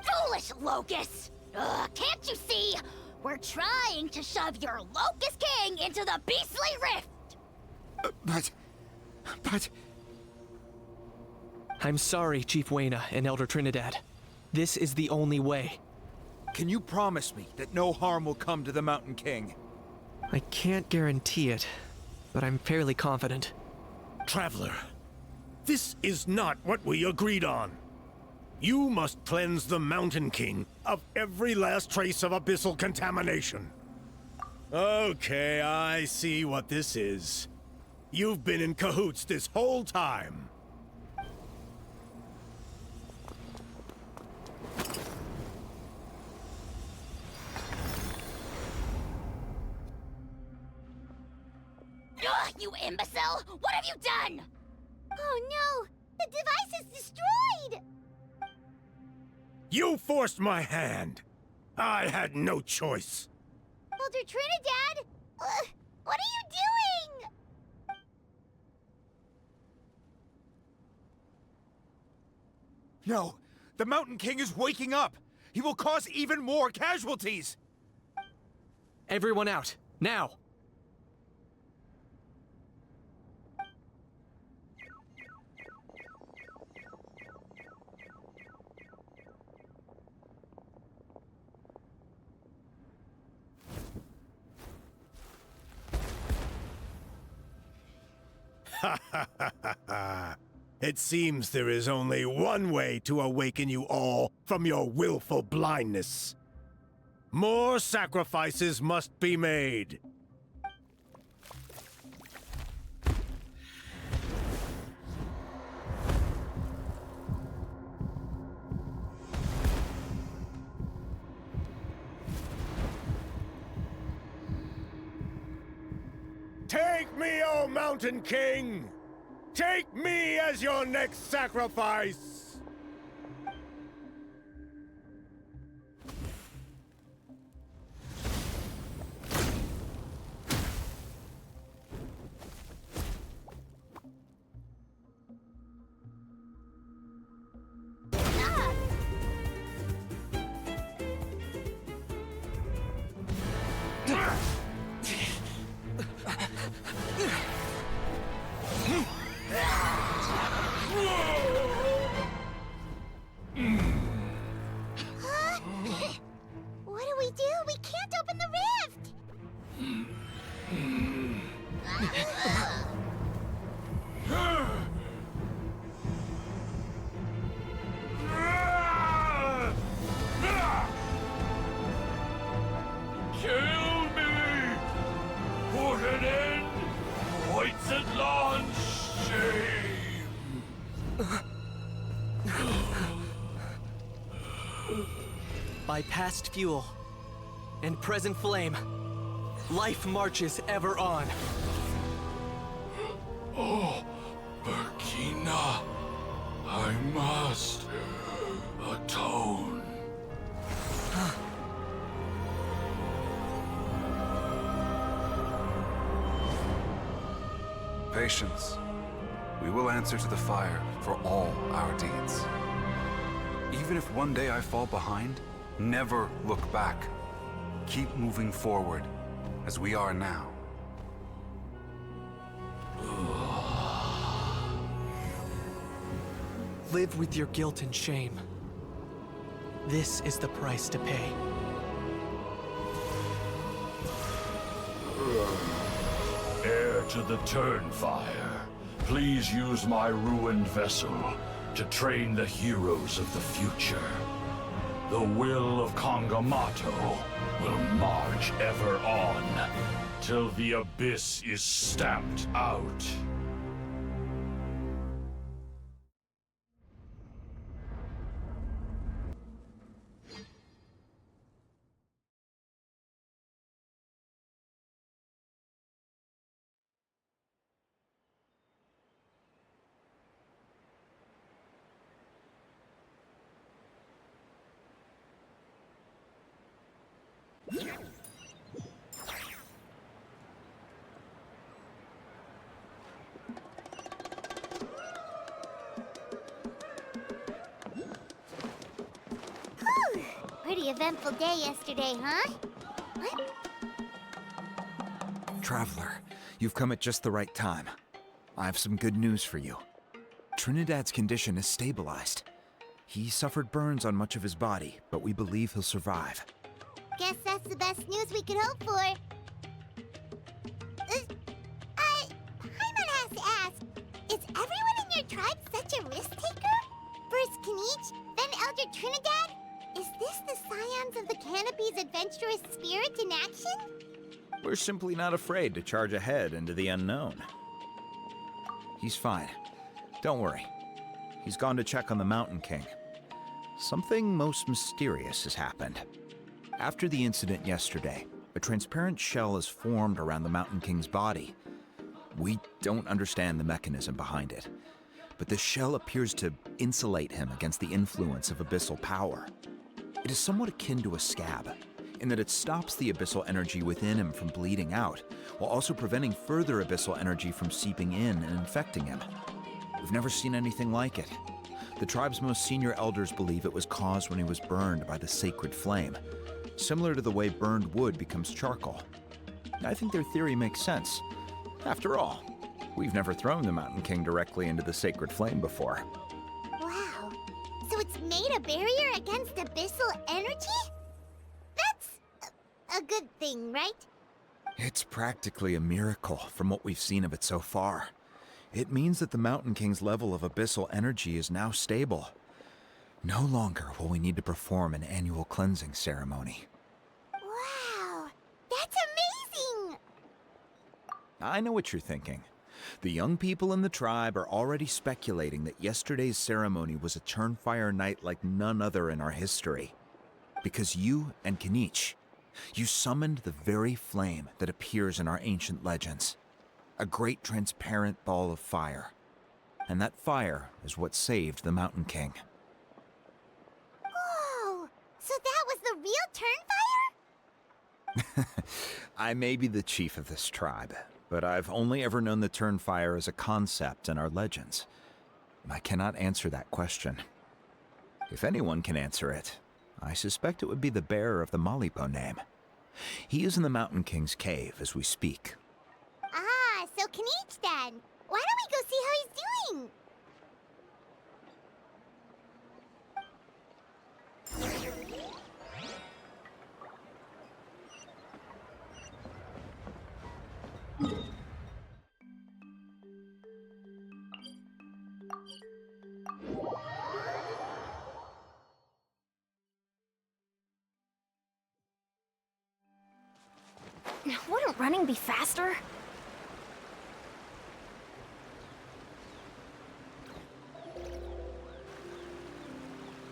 Foolish Locust! Ugh, can't you see? We're trying to shove your Locust King into the beastly rift! But... I'm sorry, Chief Wayna and Elder Trinidad. This is the only way. Can you promise me that no harm will come to the Mountain King? I can't guarantee it, but I'm fairly confident. Traveler, this is not what we agreed on. You must cleanse the Mountain King of every last trace of abyssal contamination. Okay, I see what this is. You've been in cahoots this whole time. Ugh, you imbecile! What have you done? Oh no! The device is destroyed! You forced my hand. I had no choice. Elder Trinidad! What are you doing? No, the Mountain King is waking up! He will cause even more casualties! Everyone out, now! It seems there is only one way to awaken you all from your willful blindness. More sacrifices must be made. Take me, O Mountain King! Take me as your next sacrifice! Kill me! Put an end to Huitztlan's shame! By past fuel and present flame, life marches ever on. Oh, Burkina, I must atone. Patience. We will answer to the fire for all our deeds. Even if one day I fall behind, never look back. Keep moving forward, as we are now. Live with your guilt and shame. This is the price to pay. Heir to the Turnfire, please use my ruined vessel to train the heroes of the future. The will of Kangamato will march ever on, till the abyss is stamped out. Pretty eventful day yesterday, huh? What? Traveler, you've come at just the right time. I have some good news for you. Trinidad's condition is stabilized. He suffered burns on much of his body, but we believe he'll survive. Guess that's the best news we could hope for. Paimon has to ask, is everyone in your tribe such a risk-taker? First Kinich, then Elder Trinidad? Is this the Scions of the Canopy's adventurous spirit in action? We're simply not afraid to charge ahead into the unknown. He's fine. Don't worry. He's gone to check on the Mountain King. Something most mysterious has happened. After the incident yesterday, a transparent shell has formed around the Mountain King's body. We don't understand the mechanism behind it, but the shell appears to insulate him against the influence of abyssal power. It is somewhat akin to a scab, in that it stops the abyssal energy within him from bleeding out, while also preventing further abyssal energy from seeping in and infecting him. We've never seen anything like it. The tribe's most senior elders believe it was caused when he was burned by the sacred flame, similar to the way burned wood becomes charcoal. I think their theory makes sense. After all, we've never thrown the Mountain King directly into the sacred flame before. Wow. So it's made a barrier against abyssal energy? That's a good thing, right? It's practically a miracle from what we've seen of it so far. It means that the Mountain King's level of abyssal energy is now stable. No longer will we need to perform an annual cleansing ceremony. Wow, that's amazing! I know what you're thinking. The young people in the tribe are already speculating that yesterday's ceremony was a Turnfire night like none other in our history. Because you and Kinich, you summoned the very flame that appears in our ancient legends. A great transparent ball of fire. And that fire is what saved the Mountain King. Whoa! So that was the real Turnfire? I may be the chief of this tribe, but I've only ever known the Turnfire as a concept in our legends. I cannot answer that question. If anyone can answer it, I suspect it would be the bearer of the Malipo name. He is in the Mountain King's cave as we speak. Ah, so Kinich then. Why don't we go see how he's doing? Won't running be faster?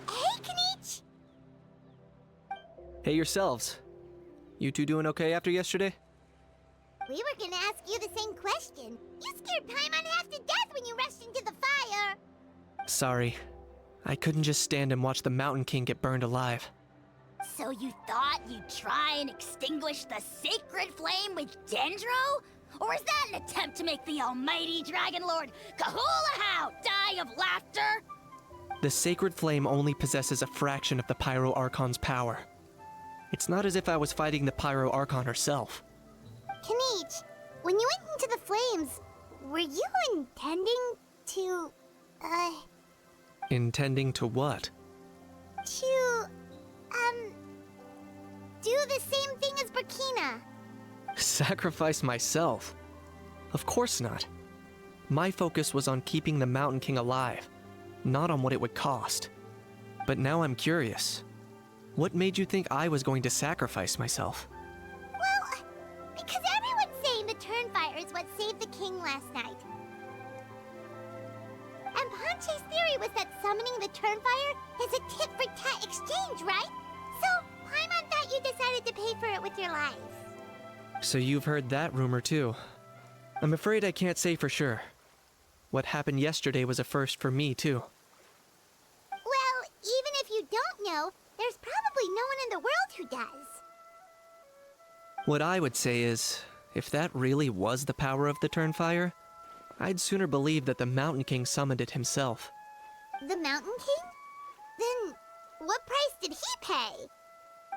Hey, Kanich! Hey yourselves. You two doing okay after yesterday? We were gonna ask you the same question. You scared Paimon half to death when you rushed into the fire. Sorry. I couldn't just stand and watch the Mountain King get burned alive. So you thought you'd try and extinguish the sacred flame with Dendro? Or is that an attempt to make the almighty Dragon Lord Kahulahau die of laughter? The sacred flame only possesses a fraction of the Pyro Archon's power. It's not as if I was fighting the Pyro Archon herself. Kanich, when you went into the flames, were you intending to, Intending to what? to, do the same thing as Burkina? Sacrifice myself? Of course not. My focus was on keeping the Mountain King alive, not on what it would cost. But now I'm curious. What made you think I was going to sacrifice myself? Well, because everyone's saying the Turnfire is what saved the king last night. And Ponche's theory was that summoning the Turnfire is a tit-for-tat exchange, right? So, Paimon thought you decided to pay for it with your life. So you've heard that rumor too. I'm afraid I can't say for sure. What happened yesterday was a first for me too. Well, even if you don't know, there's probably no one in the world who does. What I would say is, if that really was the power of the Turnfire, I'd sooner believe that the Mountain King summoned it himself. The Mountain King? Then, what price did he pay?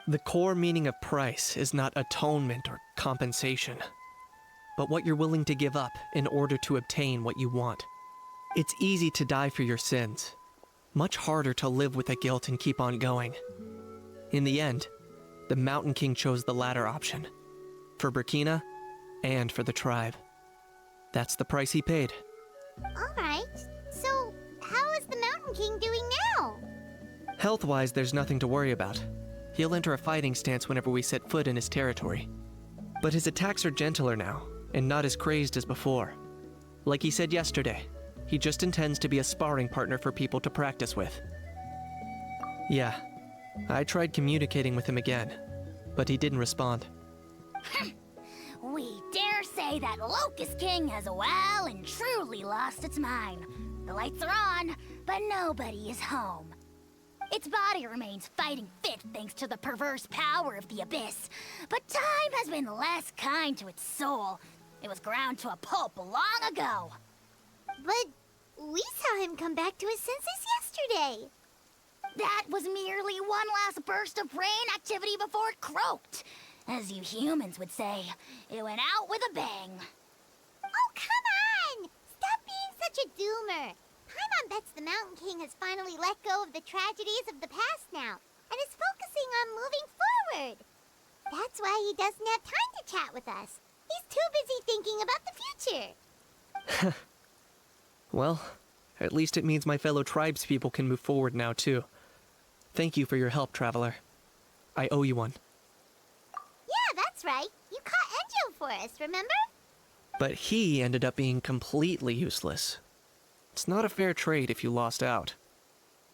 The core meaning of price is not atonement or compensation, but what you're willing to give up in order to obtain what you want. It's easy to die for your sins. Much harder to live with the guilt and keep on going. In the end, the Mountain King chose the latter option. For Burkina, and for the tribe. That's the price he paid. Alright, so how is the Mountain King doing now? Health-wise, there's nothing to worry about. He'll enter a fighting stance whenever we set foot in his territory. But his attacks are gentler now, and not as crazed as before. Like he said yesterday, he just intends to be a sparring partner for people to practice with. Yeah, I tried communicating with him again, but he didn't respond. We dare say that Locust King has well and truly lost its mind. The lights are on, but nobody is home. Its body remains fighting fit thanks to the perverse power of the Abyss, but time has been less kind to its soul. It was ground to a pulp long ago. But we saw him come back to his senses yesterday. That was merely one last burst of brain activity before it croaked. As you humans would say, it went out with a bang. Oh, come on! Stop being such a doomer. Paimon bets the Mountain King has finally let go of the tragedies of the past now, and is focusing on moving forward. That's why he doesn't have time to chat with us. He's too busy thinking about the future. Well, at least it means my fellow tribespeople can move forward now too. Thank you for your help, Traveler. I owe you one. Yeah, that's right. You caught Enjo for us, remember? But he ended up being completely useless. It's not a fair trade if you lost out.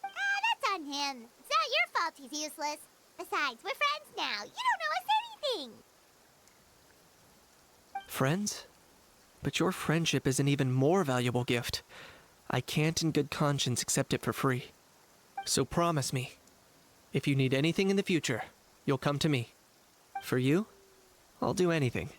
That's on him. It's not your fault he's useless. Besides, we're friends now. You don't owe us anything. Friends? But your friendship is an even more valuable gift. I can't in good conscience accept it for free. So promise me, if you need anything in the future, you'll come to me. For you, I'll do anything.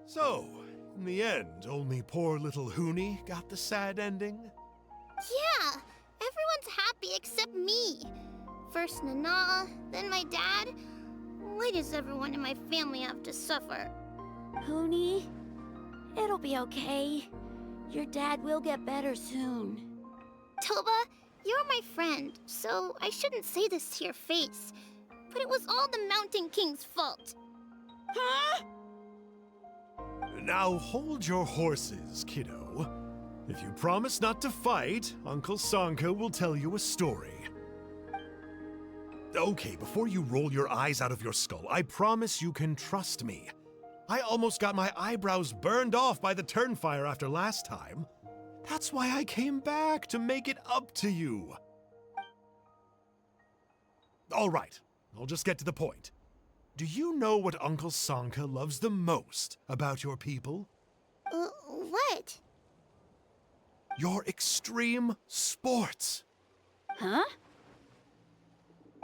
So, in the end, only poor little Huni got the sad ending? Yeah, everyone's happy except me. First Nana, then my dad. Why does everyone in my family have to suffer? Huni, it'll be okay. Your dad will get better soon. Toba, You're my friend, so I shouldn't say this to your face. But it was all the Mountain King's fault. Huh? Now hold your horses, kiddo. If you promise not to fight, Uncle Sanka will tell you a story. Okay, before you roll your eyes out of your skull, I promise you can trust me. I almost got my eyebrows burned off by the turnfire after last time. That's why I came back, to make it up to you. All right, I'll just get to the point. Do you know what Uncle Sanka loves the most about your people? What? Your extreme sports. Huh?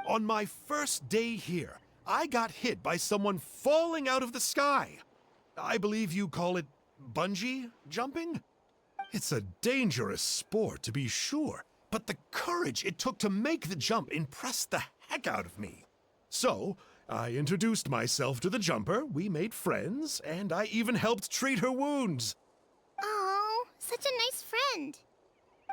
On my first day here, I got hit by someone falling out of the sky. I believe you call it bungee jumping? It's a dangerous sport, to be sure, but the courage it took to make the jump impressed the heck out of me. So, I introduced myself to the jumper, we made friends, and I even helped treat her wounds. Oh, such a nice friend.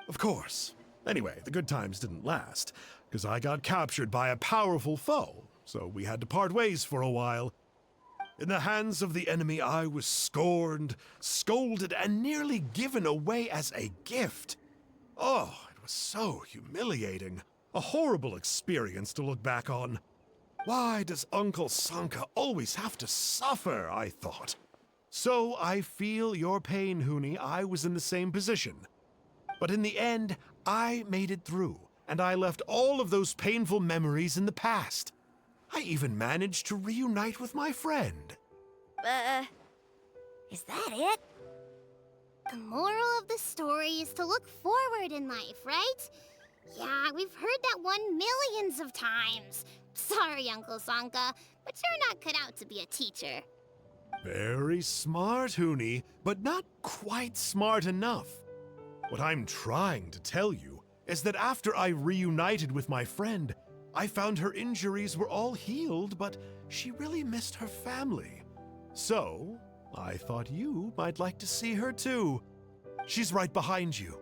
Of course. Anyway, the good times didn't last, because I got captured by a powerful foe, so we had to part ways for a while. In the hands of the enemy, I was scorned, scolded, and nearly given away as a gift. Oh, it was so humiliating. A horrible experience to look back on. Why does Uncle Sanka always have to suffer, I thought. So I feel your pain, Huni. I was in the same position. But in the end, I made it through, and I left all of those painful memories in the past. I even managed to reunite with my friend. Is that it? The moral of the story is to look forward in life, right? Yeah, we've heard that one millions of times. Sorry, Uncle Sanka, but you're not cut out to be a teacher. Very smart, Huni, but not quite smart enough. What I'm trying to tell you is that after I reunited with my friend, I found her injuries were all healed, but she really missed her family. So, I thought you might like to see her too. She's right behind you.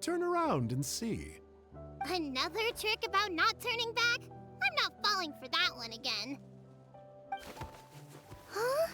Turn around and see. Another trick about not turning back? I'm not falling for that one again. Huh?